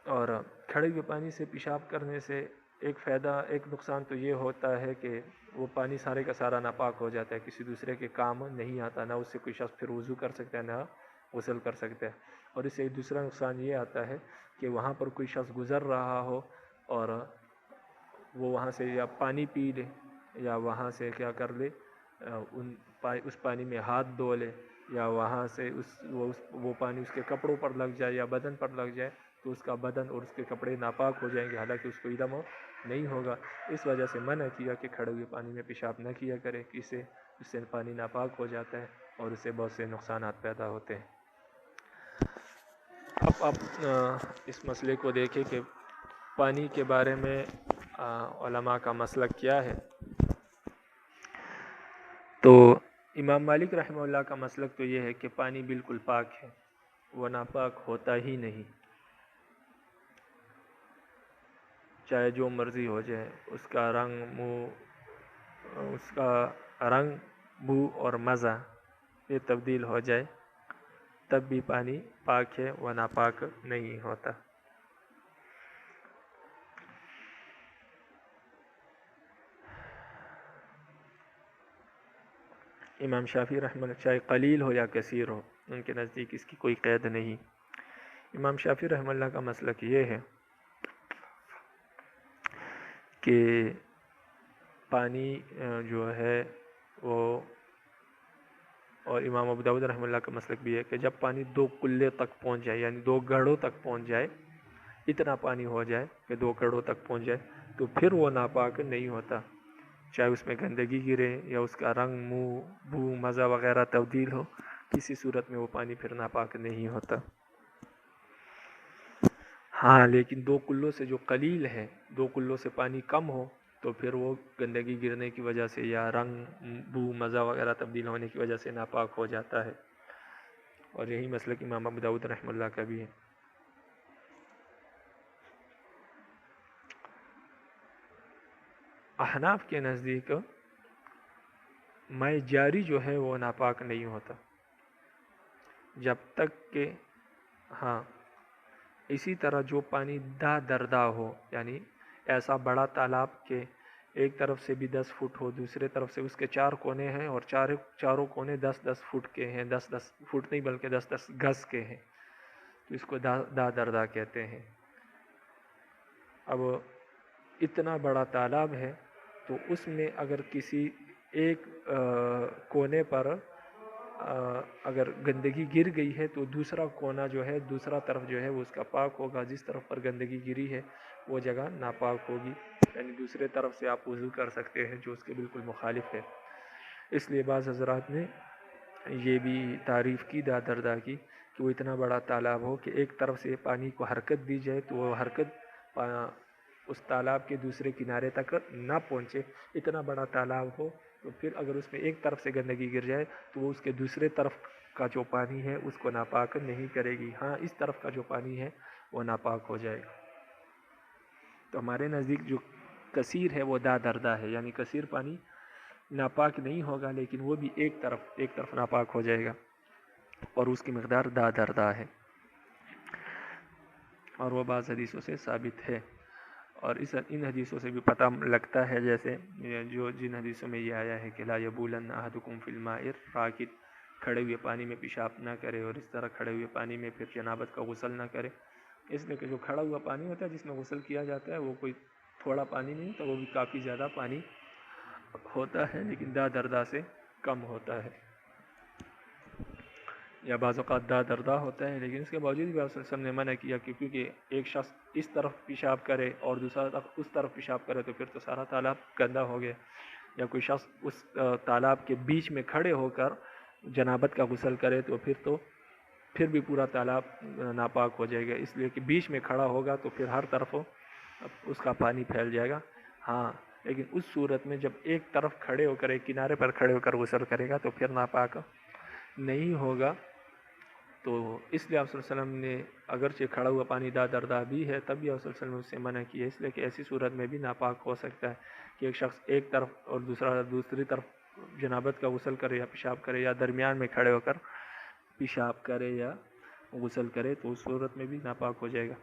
اور کھڑے ہوئے پانی سے پیشاب کرنے سے ایک فائدہ، ایک نقصان تو یہ ہوتا ہے کہ وہ پانی سارے کا سارا ناپاک ہو جاتا ہے، کسی دوسرے کے کام نہیں آتا، نہ اس سے کوئی شخص پھر وضو کر سکتا ہے نہ غسل کر سکتا ہے۔ اور اس سے ایک دوسرا نقصان یہ آتا ہے کہ وہاں پر کوئی شخص گزر رہا ہو اور وہ وہاں سے یا پانی پی لے یا وہاں سے کیا کر لے، اس پانی میں ہاتھ دھو لے، یا وہاں سے وہ پانی اس کے کپڑوں پر لگ جائے یا بدن پر لگ جائے تو اس کا بدن اور اس کے کپڑے ناپاک ہو جائیں گے، حالانکہ اس کو علم نہیں ہوگا، اس وجہ سے منع کیا کہ کھڑے ہوئے پانی میں پیشاب نہ کیا کرے، کہ اس سے پانی ناپاک ہو جاتا ہے اور اس سے بہت سے نقصانات پیدا ہوتے ہیں۔ اب آپ اس مسئلے کو دیکھیں کہ پانی کے بارے میں علماء کا مسلک کیا ہے۔ تو امام مالک رحمہ اللہ کا مسلک تو یہ ہے کہ پانی بالکل پاک ہے، وہ ناپاک ہوتا ہی نہیں، چاہے جو مرضی ہو جائے، اس کا رنگ، بو اور مزہ یہ تبدیل ہو جائے تب بھی پانی پاک ہے و ناپاک نہیں ہوتا۔ امام شافعی رحمہ اللہ، چاہے قلیل ہو یا کثیر ہو، ان کے نزدیک اس کی کوئی قید نہیں۔ امام شافعی رحمہ اللہ کا مسلک یہ ہے کہ پانی جو ہے وہ، اور امام ابو داؤد رحمہ اللہ کا مسلک بھی ہے کہ جب پانی 2 کلے تک پہنچ جائے، یعنی 2 گھڑوں تک پہنچ جائے، اتنا پانی ہو جائے کہ 2 گھڑوں تک پہنچ جائے، تو پھر وہ ناپاک نہیں ہوتا، چاہے اس میں گندگی گرے یا اس کا رنگ، منہ، بو، مزہ وغیرہ تبدیل ہو، کسی صورت میں وہ پانی پھر ناپاک نہیں ہوتا۔ ہاں لیکن 2 کلوں سے جو قلیل ہے، 2 کلوں سے پانی کم ہو تو پھر وہ گندگی گرنے کی وجہ سے یا رنگ، بو، مزہ وغیرہ تبدیل ہونے کی وجہ سے ناپاک ہو جاتا ہے، اور یہی مسلک امام ابو داؤد رحمہ اللہ کا بھی ہے۔ احناف کے نزدیک ماء جاری جو ہے وہ ناپاک نہیں ہوتا جب تک کہ، ہاں اسی طرح جو پانی دا دردا ہو، یعنی ایسا بڑا تالاب کہ ایک طرف سے بھی 10 فٹ ہو، دوسرے طرف سے اس کے 4 کونے ہیں اور چاروں کونے 10-10 فٹ کے ہیں، 10-10 فٹ نہیں بلکہ 10-10 گز کے ہیں، تو اس کو دا دردا کہتے ہیں۔ اب اتنا بڑا تالاب ہے تو اس میں اگر کسی ایک کونے پر اگر گندگی گر گئی ہے تو دوسرا کونا جو ہے، دوسرا طرف جو ہے وہ اس کا پاک ہوگا، جس طرف پر گندگی گری ہے وہ جگہ ناپاک ہوگی، یعنی دوسرے طرف سے آپ وضو کر سکتے ہیں جو اس کے بالکل مخالف ہے۔ اس لیے بعض حضرات نے یہ بھی تعریف کی دا دردا کی کہ وہ اتنا بڑا تالاب ہو کہ ایک طرف سے پانی کو حرکت دی جائے تو وہ حرکت اس تالاب کے دوسرے کنارے تک نہ پہنچے، اتنا بڑا تالاب ہو تو پھر اگر اس میں ایک طرف سے گندگی گر جائے تو وہ اس کے دوسرے طرف کا جو پانی ہے اس کو ناپاک نہیں کرے گی، ہاں اس طرف کا جو پانی ہے وہ ناپاک ہو جائے گا۔ تو ہمارے نزدیک جو کثیر ہے وہ دا دردا ہے، یعنی کثیر پانی ناپاک نہیں ہوگا لیکن وہ بھی ایک طرف ناپاک ہو جائے گا، اور اس کی مقدار دا دردا ہے، اور وہ بعض حدیثوں سے ثابت ہے، اور ان حدیثوں سے بھی پتہ لگتا ہے، جیسے جن حدیثوں میں یہ آیا ہے کہ لا یبولن احدکم فی الماء الراکد، کھڑے ہوئے پانی میں پیشاب نہ کرے، اور اس طرح کھڑے ہوئے پانی میں پھر جنابت کا غسل نہ کرے، اس لیے کہ جو کھڑا ہوا پانی ہوتا ہے جس میں غسل کیا جاتا ہے وہ کوئی تھوڑا پانی نہیں تو وہ بھی کافی زیادہ پانی ہوتا ہے، لیکن دا دردا سے کم ہوتا ہے، یا بعض اوقات دا دردا ہوتا ہے، لیکن اس کے باوجود بھی آپ صلی اللہ علیہ وسلم نے منع کیا، کیونکہ ایک شخص اس طرف پیشاب کرے اور دوسرا اس طرف پیشاب کرے تو پھر تو سارا تالاب گندا ہو گیا، یا کوئی شخص اس تالاب کے بیچ میں کھڑے ہو کر جنابت کا غسل کرے تو پھر بھی پورا تالاب ناپاک ہو جائے گا، اس لیے کہ بیچ میں کھڑا ہوگا تو پھر ہر طرف اس کا پانی پھیل جائے گا۔ ہاں لیکن اس صورت میں جب ایک طرف کھڑے ہو کر، ایک کنارے پر کھڑے ہو کر غسل کرے گا تو پھر ناپاک نہیں ہوگا، تو اس لیے آپ صلی اللہ علیہ وسلم نے اگرچہ کھڑا ہوا پانی دا دردا بھی ہے تب بھی آپ صلی اللہ علیہ وسلم نے اس سے منع کیا، اس لیے کہ ایسی صورت میں بھی ناپاک ہو سکتا ہے کہ ایک شخص ایک طرف اور دوسری طرف جنابت کا غسل کرے یا پیشاب کرے، یا درمیان میں کھڑے ہو کر پیشاب کرے یا غسل کرے، تو اس صورت میں بھی ناپاک ہو جائے گا۔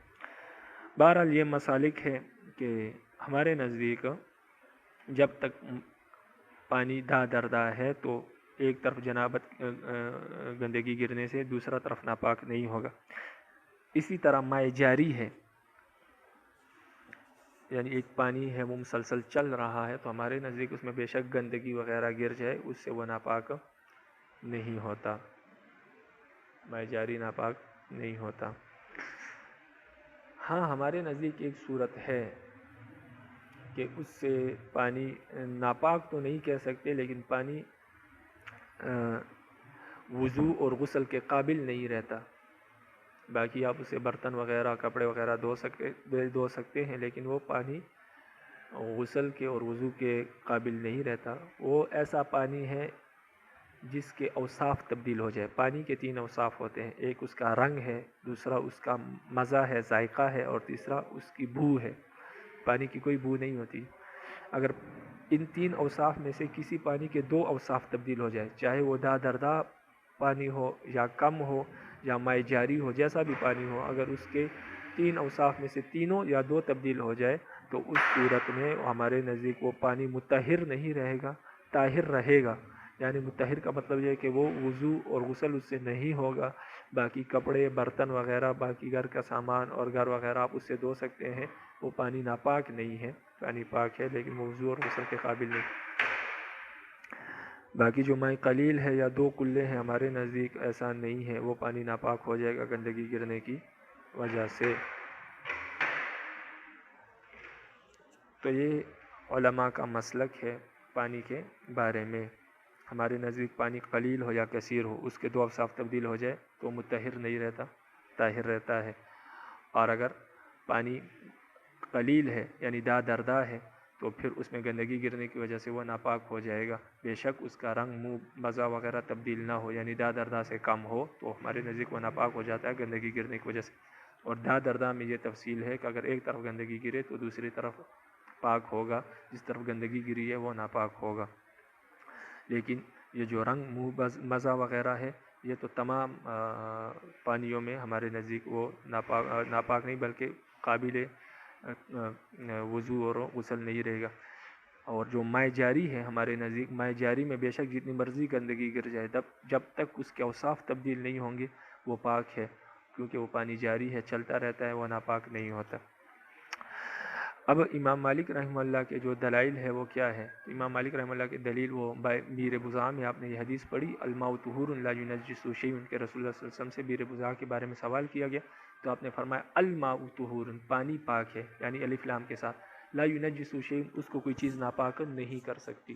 بہرحال یہ مسالک ہے کہ ہمارے نزدیک جب تک پانی دا دردا ہے تو ایک طرف جنابت گندگی گرنے سے دوسرا طرف ناپاک نہیں ہوگا۔ اسی طرح ماء جاری ہے، یعنی ایک پانی ہے وہ مسلسل چل رہا ہے تو ہمارے نزدیک اس میں بے شک گندگی وغیرہ گر جائے اس سے وہ ناپاک نہیں ہوتا، ماء جاری ناپاک نہیں ہوتا۔ ہاں ہمارے نزدیک ایک صورت ہے کہ اس سے پانی ناپاک تو نہیں کہہ سکتے لیکن پانی وضو اور غسل کے قابل نہیں رہتا، باقی آپ اسے برتن وغیرہ، کپڑے وغیرہ دھو سکتے ہیں، لیکن وہ پانی غسل کے اور وضو کے قابل نہیں رہتا۔ وہ ایسا پانی ہے جس کے اوصاف تبدیل ہو جائے۔ پانی کے 3 اوصاف ہوتے ہیں، ایک اس کا رنگ ہے، دوسرا اس کا مزہ ہے، ذائقہ ہے، اور تیسرا اس کی بو ہے۔ پانی کی کوئی بو نہیں ہوتی۔ اگر ان 3 اوصاف میں سے کسی پانی کے 2 اوصاف تبدیل ہو جائے، چاہے وہ دا دردا پانی ہو یا کم ہو یا مائع جاری ہو، جیسا بھی پانی ہو، اگر اس کے 3 اوصاف میں سے تینوں یا 2 تبدیل ہو جائے تو اس صورت میں ہمارے نزدیک وہ پانی مطہر نہیں رہے گا، طاہر رہے گا۔ یعنی مطہر کا مطلب یہ ہے کہ وہ وضو اور غسل اس سے نہیں ہوگا، باقی کپڑے، برتن وغیرہ، باقی گھر کا سامان اور گھر وغیرہ آپ اس سے دھو سکتے ہیں، وہ پانی ناپاک نہیں ہے، پانی پاک ہے لیکن وہ وضو اور غسل کے قابل نہیں۔ باقی جو مائع قلیل ہے یا 2 کلے ہیں، ہمارے نزدیک ایسا نہیں ہے، وہ پانی ناپاک ہو جائے گا گندگی گرنے کی وجہ سے۔ تو یہ علماء کا مسلک ہے پانی کے بارے میں۔ ہمارے نزدیک پانی قلیل ہو یا کثیر ہو، اس کے 2 اوصاف تبدیل ہو جائے تو مطہر نہیں رہتا، طاہر رہتا ہے۔ اور اگر پانی قلیل ہے یعنی دردہ ہے تو پھر اس میں گندگی گرنے کی وجہ سے وہ ناپاک ہو جائے گا، بے شک اس کا رنگ، منہ، مزہ وغیرہ تبدیل نہ ہو، یعنی دردہ سے کم ہو تو ہمارے نزدیک وہ ناپاک ہو جاتا ہے گندگی گرنے کی وجہ سے۔ اور دردہ میں یہ تفصیل ہے کہ اگر ایک طرف گندگی گرے تو دوسری طرف پاک ہوگا، جس طرف گندگی گری ہے وہ ناپاک ہوگا۔ لیکن یہ جو رنگ، منہ، مزہ وغیرہ ہے، یہ تو تمام پانیوں میں ہمارے نزدیک وہ ناپاک نہیں بلکہ قابل وضو اور غسل نہیں رہے گا۔ اور جو مائع جاری ہے ہمارے نزدیک، مائع جاری میں بے شک جتنی مرضی گندگی گر جائے، جب تک اس کے اوصاف تبدیل نہیں ہوں گے وہ پاک ہے، کیونکہ وہ پانی جاری ہے، چلتا رہتا ہے، وہ ناپاک نہیں ہوتا۔ اب امام مالک رحمہ اللہ کے جو دلائل ہے وہ کیا ہے؟ امام مالک رحمہ اللہ کے دلیل، وہ بیر بضاع میں آپ نے یہ حدیث پڑھی، الماء طہور لا ينجسه شیء، ان کے رسول اللہ صلی اللہ علیہ وسلم سے بیر بضاع کے بارے میں سوال کیا گیا تو آپ نے فرمایا الماء طہور، پانی پاک ہے، یعنی الف لام کے ساتھ، لا ينجسه شیء، اس کو کوئی چیز ناپاک نہیں کر سکتی۔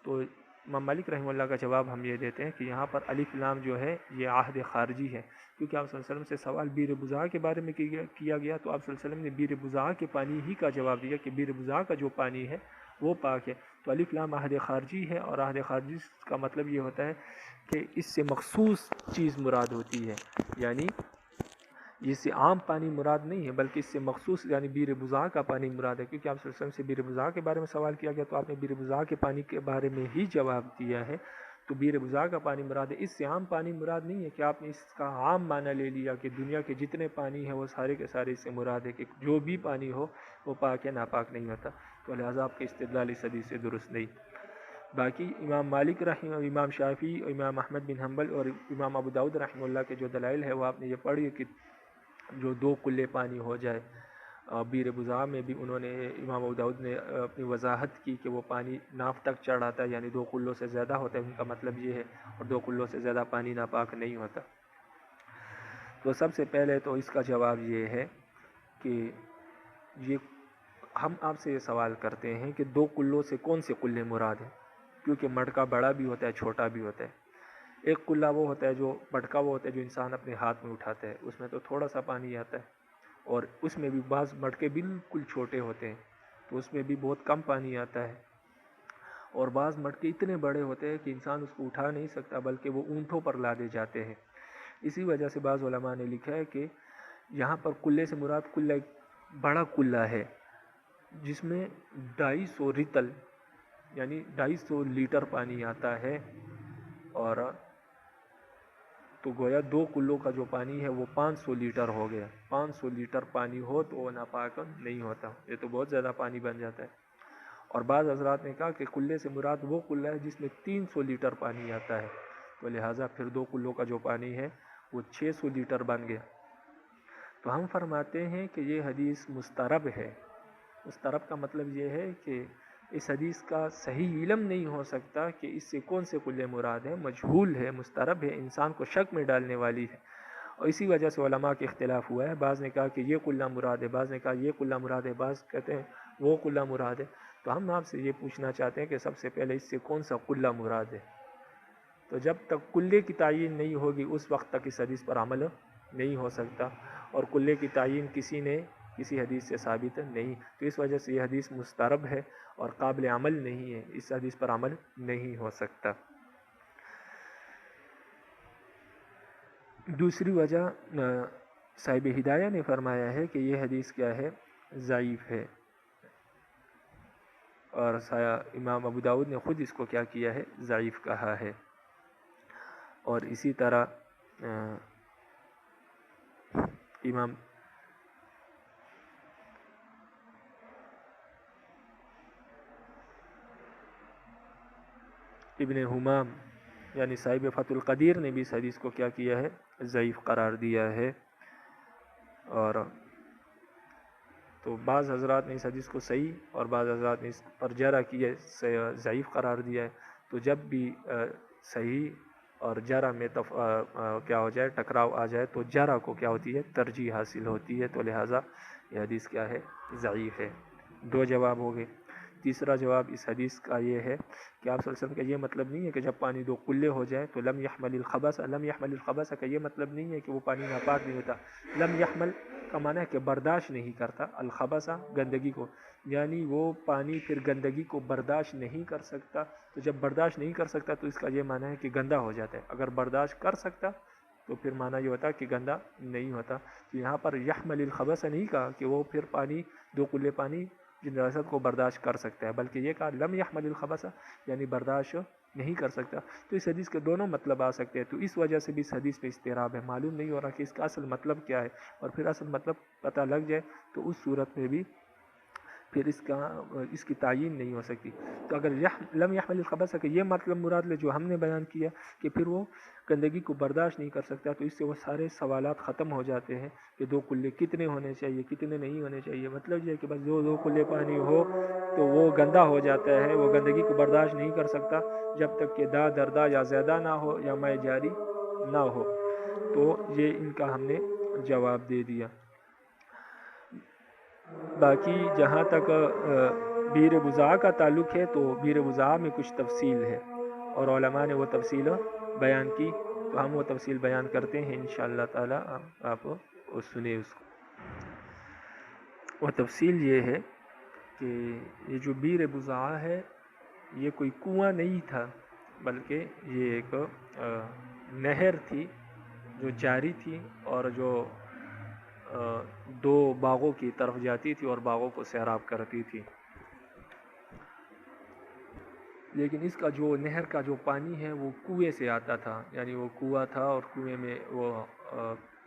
تو امام مالک رحمہ اللہ کا جواب ہم یہ دیتے ہیں کہ یہاں پر الف لام جو ہے یہ عہد خارجی ہے، کیونکہ آپ صلی اللہ علیہ وسلم سے سوال بیر بضاع کے بارے میں کیا گیا تو آپ صلی اللہ علیہ وسلم نے بیر بضاع کے پانی ہی کا جواب دیا کہ بیر بضاع کا جو پانی ہے وہ پاک ہے۔ تو الف لام عہد خارجی ہے، اور عہد خارجی کا مطلب یہ ہوتا ہے کہ اس سے مخصوص چیز مراد ہوتی ہے، یعنی اس سے عام پانی مراد نہیں ہے بلکہ اس سے مخصوص، یعنی بیر بضاع کا پانی مراد ہے، کیونکہ آپ صلی اللہ علیہ وسلم سے بیر بضاع کے بارے میں سوال کیا گیا تو آپ نے بیر بضاع کے پانی کے بارے میں ہی جواب دیا ہے۔ تو بیر بضاع کا پانی مراد ہے، اس سے عام پانی مراد نہیں ہے کہ آپ نے اس کا عام معنی لے لیا کہ دنیا کے جتنے پانی ہیں وہ سارے کے سارے اس سے مراد ہے کہ جو بھی پانی ہو وہ پاک ہے، ناپاک نہیں ہوتا۔ تو لہٰذا آپ کے استدلال اس حدیث سے درست نہیں۔ باقی امام مالک رحمہ، امام شافعی، امام احمد بن حنبل اور امام ابو داؤد رحمہ اللہ کے جو دلائل ہے وہ آپ نے یہ پڑھی کہ جو 2 کلے پانی ہو جائے۔ بیر بضاع میں بھی انہوں نے، امام ابو داؤد نے اپنی وضاحت کی کہ وہ پانی ناف تک چڑھ آتا ہے، یعنی 2 کلوں سے زیادہ ہوتا ہے، ان کا مطلب یہ ہے، اور 2 کلوں سے زیادہ پانی ناپاک نہیں ہوتا۔ تو سب سے پہلے تو اس کا جواب یہ ہے کہ یہ ہم آپ سے یہ سوال کرتے ہیں کہ 2 کلوں سے کون سے کلے مراد ہیں، کیونکہ مٹکا بڑا بھی ہوتا ہے، چھوٹا بھی ہوتا ہے۔ ایک کلہ وہ ہوتا ہے جو مٹکا، وہ ہوتا ہے جو انسان اپنے ہاتھ میں اٹھاتا ہے، اس میں تو تھوڑا سا پانی آتا ہے، اور اس میں بھی بعض مٹکے بالکل چھوٹے ہوتے ہیں تو اس میں بھی بہت کم پانی آتا ہے، اور بعض مٹکے اتنے بڑے ہوتے ہیں کہ انسان اس کو اٹھا نہیں سکتا بلکہ وہ اونٹوں پر لادے جاتے ہیں۔ اسی وجہ سے بعض علماء نے لکھا ہے کہ یہاں پر کلے سے مراد کلہ، بڑا کلہ ہے جس میں 250 رتل یعنی 250 لیٹر پانی آتا ہے، اور تو گویا 2 کلوں کا جو پانی ہے وہ 500 لیٹر ہو گیا۔ 500 لیٹر پانی ہو تو وہ ناپاک نہیں ہوتا، یہ تو بہت زیادہ پانی بن جاتا ہے۔ اور بعض حضرات نے کہا کہ کلے سے مراد وہ کلہ ہے جس میں 300 لیٹر پانی آتا ہے، تو لہٰذا پھر 2 کلوں کا جو پانی ہے وہ 600 لیٹر بن گیا۔ تو ہم فرماتے ہیں کہ یہ حدیث مسترب ہے۔ مسترب کا مطلب یہ ہے کہ اس حدیث کا صحیح علم نہیں ہو سکتا کہ اس سے کون سے کلے مراد ہیں، مجہول ہے، مسترب ہے، انسان کو شک میں ڈالنے والی ہے، اور اسی وجہ سے علماء کے اختلاف ہوا ہے۔ بعض نے کہا کہ یہ کلہ مراد ہے، بعض نے کہا یہ کلہ مراد ہے، بعض کہتے ہیں وہ کلہ مراد ہے۔ تو ہم آپ سے یہ پوچھنا چاہتے ہیں کہ سب سے پہلے اس سے کون سا کلہ مراد ہے؟ تو جب تک کلے کی تعین نہیں ہوگی اس وقت تک اس حدیث پر عمل نہیں ہو سکتا، اور کلے کی تعین کسی حدیث سے ثابت نہیں، تو اس وجہ سے یہ حدیث مسترب ہے اور قابل عمل نہیں ہے، اس حدیث پر عمل نہیں ہو سکتا۔ دوسری وجہ صاحب ہدایہ نے فرمایا ہے کہ یہ حدیث کیا ہے، ضعیف ہے، اور امام ابو داؤد نے خود اس کو کیا کیا ہے، ضعیف کہا ہے۔ اور اسی طرح امام ابن حمام یعنی صاحب فتح القدیر نے بھی اس حدیث کو کیا کیا ہے، ضعیف قرار دیا ہے. اور تو بعض حضرات نے اس حدیث کو صحیح اور بعض حضرات نے اس پر جرح کیا ہے، ضعیف قرار دیا ہے. تو جب بھی صحیح اور جرح میں کیا ہو جائے، ٹکراؤ آ جائے، تو جرح کو کیا ہوتی ہے، ترجیح حاصل ہوتی ہے. تو لہٰذا یہ حدیث کیا ہے، ضعیف ہے. 2 جواب ہو گئے. تیسرا جواب اس حدیث کا یہ ہے کہ آپ صلی اللہ علیہ وسلم کا یہ مطلب نہیں ہے کہ جب پانی 2 قلے ہو جائے تو لم يحمل الخبث. لم يحمل الخبث کا یہ مطلب نہیں ہے کہ وہ پانی ناپاک نہیں ہوتا. لم يحمل کا معنی ہے کہ برداشت نہیں کرتا، الخبث گندگی کو، یعنی وہ پانی پھر گندگی کو برداشت نہیں کر سکتا. تو جب برداشت نہیں کر سکتا تو اس کا یہ معنی ہے کہ گندا ہو جاتا ہے. اگر برداشت کر سکتا تو پھر معنی یہ ہوتا کہ گندا نہیں ہوتا. تو یہاں پر یحمل الخبث نہیں کہا کہ وہ پھر پانی 2 قلے پانی نجاست کو برداشت کر سکتا ہے، بلکہ یہ کہا لم يحمل الخبث یعنی برداشت نہیں کر سکتا. تو اس حدیث کے دونوں مطلب آ سکتے ہیں. تو اس وجہ سے بھی اس حدیث میں اضطراب ہے، معلوم نہیں ہو رہا کہ اس کا اصل مطلب کیا ہے. اور پھر اصل مطلب پتہ لگ جائے تو اس صورت میں بھی پھر اس کی تعین نہیں ہو سکتی. تو اگر لم يحمل الخبث کہ یہ مطلب مراد لے جو ہم نے بیان کیا کہ پھر وہ گندگی کو برداشت نہیں کر سکتا، تو اس سے وہ سارے سوالات ختم ہو جاتے ہیں کہ 2 قلے کتنے ہونے چاہیے، کتنے نہیں ہونے چاہیے. مطلب یہ ہے کہ بس جو 2 قلے پانی ہو تو وہ گندا ہو جاتا ہے، وہ گندگی کو برداشت نہیں کر سکتا جب تک کہ دردا یا زیادہ نہ ہو یا ماء جاری نہ ہو. تو یہ ان کا ہم نے جواب دے دیا. باقی جہاں تک بیر بضاعہ کا تعلق ہے تو بیر بضاعہ میں کچھ تفصیل ہے اور علماء نے وہ تفصیل بیان کی، تو ہم وہ تفصیل بیان کرتے ہیں انشاءاللہ تعالی. آپ سنیں اس کو. وہ تفصیل یہ ہے کہ یہ جو بیر بضاعہ ہے یہ کوئی کنواں نہیں تھا، بلکہ یہ ایک نہر تھی جو جاری تھی اور جو 2 باغوں کی طرف جاتی تھی اور باغوں کو سیراب کرتی تھی. لیکن اس کا جو نہر کا جو پانی ہے وہ کنویں سے آتا تھا، یعنی وہ کنواں تھا اور کنویں میں وہ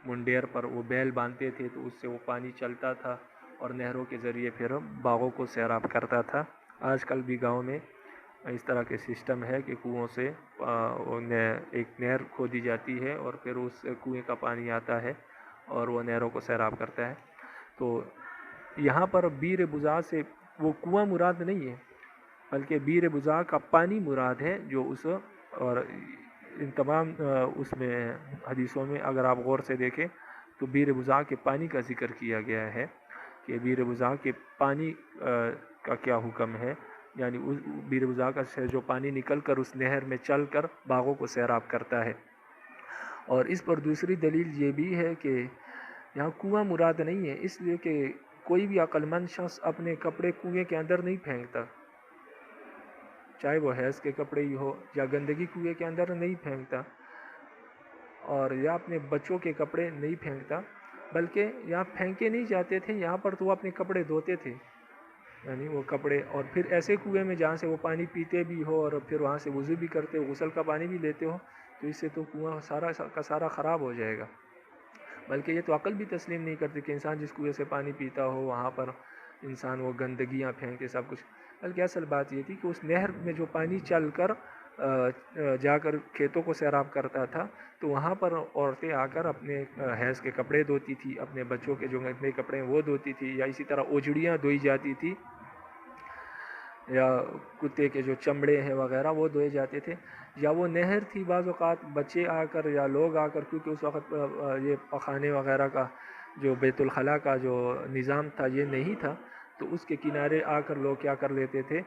منڈیر پر وہ بیل باندھتے تھے تو اس سے وہ پانی چلتا تھا اور نہروں کے ذریعے پھر باغوں کو سیراب کرتا تھا. آج کل بھی گاؤں میں اس طرح کے سسٹم ہے کہ کنووں سے ایک نہر کھودی جاتی ہے اور پھر اس کنویں کا پانی آتا ہے اور وہ نہروں کو سیراب کرتا ہے. تو یہاں پر بیر بضاعہ سے وہ کنواں مراد نہیں ہے، بلکہ بیر بضاعہ کا پانی مراد ہے جو اس اور ان تمام اس میں حدیثوں میں اگر آپ غور سے دیکھیں تو بیر بضاعہ کے پانی کا ذکر کیا گیا ہے کہ بیر بضاعہ کے پانی کا کیا حکم ہے، یعنی اس بیر بضاعہ کا سے جو پانی نکل کر اس نہر میں چل کر باغوں کو سیراب کرتا ہے. اور اس پر دوسری دلیل یہ بھی ہے کہ یہاں کنواں مراد نہیں ہے، اس لیے کہ کوئی بھی عقل مند شخص اپنے کپڑے کنویں کے اندر نہیں پھینکتا، چاہے وہ حیض کے کپڑے ہی ہو یا گندگی کنویں کے اندر نہیں پھینکتا، اور یا اپنے بچوں کے کپڑے نہیں پھینکتا، بلکہ یہاں پھینکے نہیں جاتے تھے. یہاں پر تو وہ اپنے کپڑے دھوتے تھے، یعنی وہ کپڑے، اور پھر ایسے کنویں میں جہاں سے وہ پانی پیتے بھی ہو اور پھر وہاں سے وضو بھی کرتے ہو، غسل کا پانی بھی لیتے ہو، تو اس سے تو کنواں سارا کا سارا خراب ہو جائے گا. بلکہ یہ تو عقل بھی تسلیم نہیں کرتی کہ انسان جس کنویں سے پانی پیتا ہو وہاں پر انسان وہ گندگیاں پھینکے سب کچھ. بلکہ اصل بات یہ تھی کہ اس نہر میں جو پانی چل کر جا کر کھیتوں کو سیراب کرتا تھا تو وہاں پر عورتیں آ کر اپنے حیض کے کپڑے دھوتی تھی، اپنے بچوں کے جو نئے کپڑے ہیں وہ دھوتی تھی، یا اسی طرح اوجڑیاں دھوئی جاتی تھی، یا کتے کے جو چمڑے ہیں وغیرہ وہ دھوئے جاتے تھے. یا وہ نہر تھی بعض اوقات بچے آ کر یا لوگ آ کر، کیونکہ اس وقت یہ پخانے وغیرہ کا جو بیت الخلاء کا جو نظام تھا یہ نہیں تھا، تو اس کے کنارے آ کر لوگ کیا کر لیتے تھے،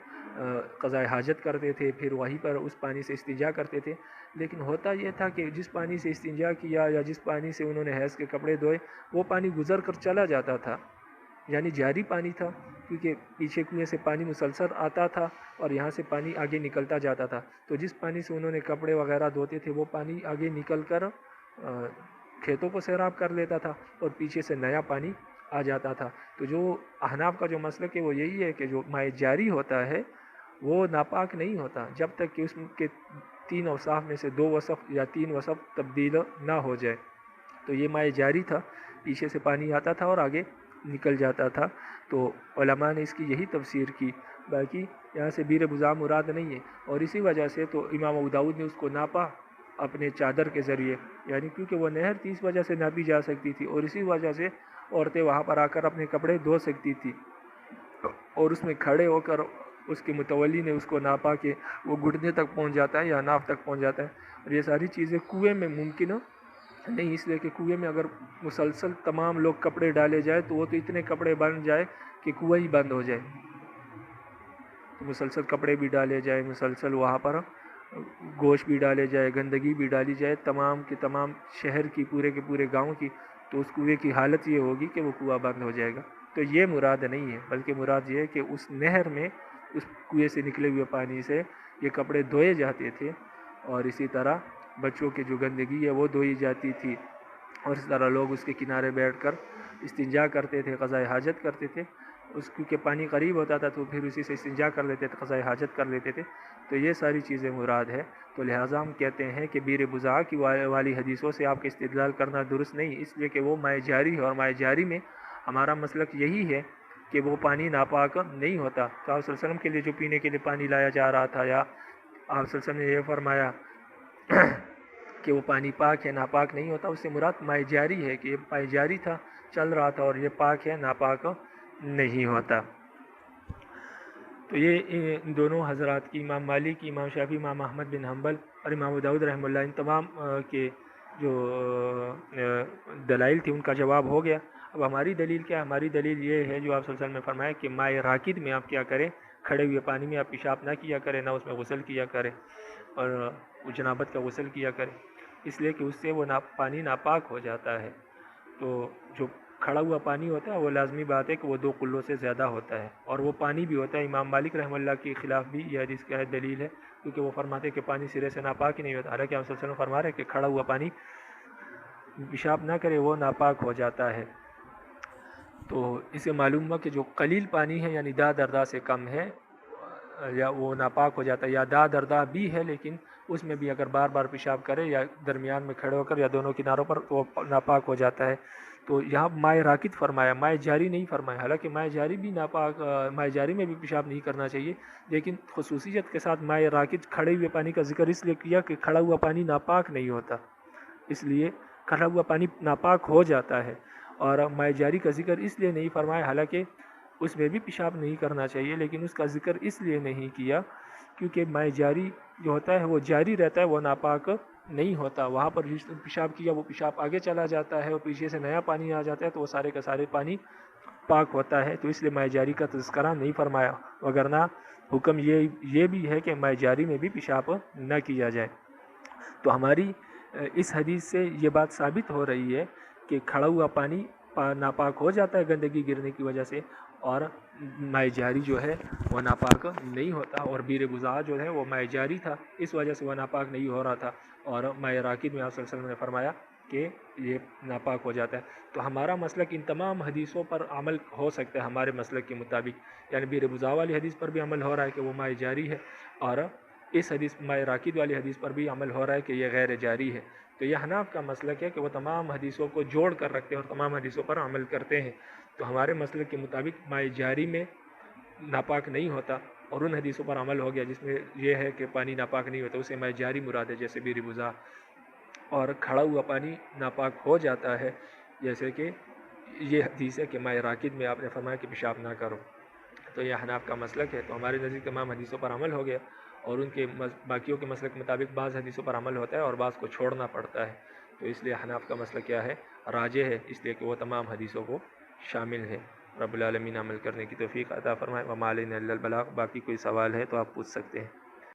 قضاء حاجت کرتے تھے، پھر وہیں پر اس پانی سے استنجا کرتے تھے. لیکن ہوتا یہ تھا کہ جس پانی سے استنجا کیا یا جس پانی سے انہوں نے حیض کے کپڑے دھوئے وہ پانی گزر کر چلا جاتا تھا، یعنی جاری پانی تھا، کیونکہ پیچھے کنویں سے پانی مسلسل آتا تھا اور یہاں سے پانی آگے نکلتا جاتا تھا. تو جس پانی سے انہوں نے کپڑے وغیرہ دھوتے تھے وہ پانی آگے نکل کر کھیتوں کو سیراب کر لیتا تھا اور پیچھے سے نیا پانی آ جاتا تھا. تو جو احناف کا جو مسلک ہے وہ یہی ہے کہ جو ماء جاری ہوتا ہے وہ ناپاک نہیں ہوتا جب تک کہ اس کے 3 اوصاف میں سے 2 وصف یا 3 وصف تبدیل نہ ہو جائے. تو یہ ماء جاری تھا پیچھے سے پانی آتا تھا اور آگے نکل جاتا تھا۔ تو علماء نے اس کی یہی تفسیر کی، باقی یہاں سے بیر بزاع مراد نہیں ہے، اور اسی وجہ سے تو امام ابو داؤد نے اس کو ناپا اپنے چادر کے ذریعے، یعنی کیونکہ وہ نہر تھی اس وجہ سے ناپی جا سکتی تھی، اور اسی وجہ سے عورتیں وہاں پر آ کر اپنے کپڑے دھو سکتی تھی، اور اس میں کھڑے ہو کر اس کے متولی نے اس کو ناپا کہ وہ گھٹنے تک پہنچ جاتا ہے یا ناف تک پہنچ جاتا ہے، اور یہ ساری چیزیں کنویں میں ممکن نہیں، اس لیے کہ کنویں میں اگر مسلسل تمام لوگ کپڑے ڈالے جائے تو وہ تو اتنے کپڑے بن جائے کہ کنواں ہی بند ہو جائے، تو مسلسل کپڑے بھی ڈالے جائے، مسلسل وہاں پر گوشت بھی ڈالے جائے، گندگی بھی ڈالی جائے تمام کی تمام شہر کی، پورے کے پورے گاؤں کی، تو اس کنویں کی حالت یہ ہوگی کہ وہ کنواں بند ہو جائے گا۔ تو یہ مراد نہیں ہے، بلکہ مراد یہ ہے کہ اس نہر میں اس کنویں سے نکلے ہوئے پانی سے یہ کپڑے دھوئے جاتے تھے، اور اسی طرح بچوں کی جو گندگی ہے وہ دھوئی جاتی تھی، اور اس طرح لوگ اس کے کنارے بیٹھ کر استنجا کرتے تھے، قضائے حاجت کرتے تھے، اس کیونکہ پانی قریب ہوتا تھا تو پھر اسی سے استنجا کر لیتے تھے، قضائے حاجت کر لیتے تھے، تو یہ ساری چیزیں مراد ہے۔ تو لہٰذا ہم کہتے ہیں کہ بیر بزاع کی والی حدیثوں سے آپ کا استدلال کرنا درست نہیں، اس لیے کہ وہ مائع جاری ہے، اور مائع جاری میں ہمارا مسلک یہی ہے کہ وہ پانی ناپاک نہیں ہوتا۔ تو آپ صلی اللہ علیہ وسلم کے لیے جو پینے کے لیے پانی لایا جا رہا تھا، یا آپ صلی اللہ علیہ وسلم نے یہ فرمایا کہ وہ پانی پاک ہے، ناپاک نہیں ہوتا، اس سے مراد مائع جاری ہے کہ یہ مائع جاری تھا، چل رہا تھا، اور یہ پاک ہے، ناپاک نہیں ہوتا۔ تو یہ ان دونوں حضرات کی، امام مالک، امام شافعی، امام احمد بن حنبل اور امام ابو داؤد رحمہ اللہ، ان تمام کے جو دلائل تھی ان کا جواب ہو گیا۔ اب ہماری دلیل کیا ہے؟ ہماری دلیل یہ ہے جو آپ صلی اللہ علیہ وسلم نے فرمایا کہ مائع راکد میں آپ کیا کریں، کھڑے ہوئے پانی میں آپ پیشاب نہ کیا کریں، نہ اس میں غسل کیا کریں، اور جنابت کا غسل کیا کریں، اس لیے کہ اس سے وہ پانی ناپاک ہو جاتا ہے۔ تو جو کھڑا ہوا پانی ہوتا ہے وہ لازمی بات ہے کہ وہ 2 قلوں سے زیادہ ہوتا ہے، اور وہ پانی بھی ہوتا ہے۔ امام مالک رحمہ اللہ کے خلاف بھی یہ حدیث کیا ہے، دلیل ہے، کیونکہ وہ فرماتے ہیں کہ پانی سرے سے ناپاک ہی نہیں ہوتا، حالانکہ آپ صلی اللہ علیہ وسلم فرما رہے ہیں کہ کھڑا ہوا پانی پیشاب نہ کرے وہ ناپاک ہو جاتا ہے۔ تو اسے معلوم ہوا کہ جو قلیل پانی ہے، یعنی دا دردا سے کم ہے، یا وہ ناپاک ہو جاتا ہے، یا دا دردا بھی ہے لیکن اس میں بھی اگر بار بار پیشاب کرے یا درمیان میں کھڑے ہو کر یا دونوں کناروں پر، تو وہ ناپاک ہو جاتا ہے۔ تو یہاں مائع راکد فرمایا، مائع جاری نہیں فرمایا، حالانکہ مائع جاری بھی ناپاک، مائع جاری میں بھی پیشاب نہیں کرنا چاہیے، لیکن خصوصیت کے ساتھ مائع راکد کھڑے ہوئے پانی کا ذکر اس لیے کیا کہ کھڑا ہوا پانی ناپاک نہیں ہوتا، اس لیے کھڑا ہوا پانی ناپاک ہو جاتا ہے، اور مائع جاری کا ذکر اس لیے نہیں فرمایا، حالانکہ اس میں بھی پیشاب نہیں کرنا چاہیے، لیکن اس کا ذکر اس لیے نہیں کیا کیونکہ مائع جاری جو ہوتا ہے وہ جاری رہتا ہے، وہ ناپاک نہیں ہوتا، وہاں پر پیشاب کیا وہ پیشاب آگے چلا جاتا ہے، اور پیچھے سے نیا پانی آ جاتا ہے تو وہ سارے کا سارے پانی پاک ہوتا ہے، تو اس لیے مائع جاری کا تذکرہ نہیں فرمایا، وگرنہ حکم یہ بھی ہے کہ مائع جاری میں بھی پیشاب نہ کیا جائے۔ تو ہماری اس حدیث سے یہ بات ثابت ہو رہی ہے کہ کھڑا ہوا پانی ناپاک ہو جاتا ہے گندگی گرنے کی وجہ سے، اور مائع جاری جو ہے وہ ناپاک نہیں ہوتا، اور بیر بزاع جو ہے وہ مائع جاری تھا، اس وجہ سے وہ ناپاک نہیں ہو رہا تھا، اور مائع راکد میں آپ صلی اللہ علیہ وسلم نے فرمایا کہ یہ ناپاک ہو جاتا ہے۔ تو ہمارا مسلک ان تمام حدیثوں پر عمل ہو سکتا ہے ہمارے مسلک کے مطابق، یعنی بیر بزاع والی حدیث پر بھی عمل ہو رہا ہے کہ وہ مائع جاری ہے، اور اس حدیث مائع راکد والی حدیث پر بھی عمل ہو رہا ہے کہ یہ غیر جاری ہے۔ تو یہ حناف کا مسلک ہے کہ وہ تمام حدیثوں کو جوڑ کر رکھتے ہیں اور تمام حدیثوں پر عمل کرتے ہیں۔ تو ہمارے مسلک کے مطابق مائع جاری میں ناپاک نہیں ہوتا، اور ان حدیثوں پر عمل ہو گیا جس میں یہ ہے کہ پانی ناپاک نہیں ہوتا، اسے مائع جاری مراد ہے، جیسے بیر بزاع، اور کھڑا ہوا پانی ناپاک ہو جاتا ہے، جیسے کہ یہ حدیث ہے کہ مائع راکد میں آپ نے فرمایا کہ پیشاب نہ کرو۔ تو یہ حناف کا مسلک ہے، تو ہمارے نزدیک تمام حدیثوں پر عمل ہو گیا، اور ان کے باقیوں کے مسلک کے مطابق بعض حدیثوں پر عمل ہوتا ہے اور بعض کو چھوڑنا پڑتا ہے۔ تو اس لیے حناف کا مسلک کیا ہے؟ راجح ہے، اس لیے کہ وہ تمام حدیثوں کو شامل ہے۔ رب العالمین عمل کرنے کی توفیق عطا فرمائے۔ وما علینا الا البلاغ۔ باقی کوئی سوال ہے تو آپ پوچھ سکتے ہیں۔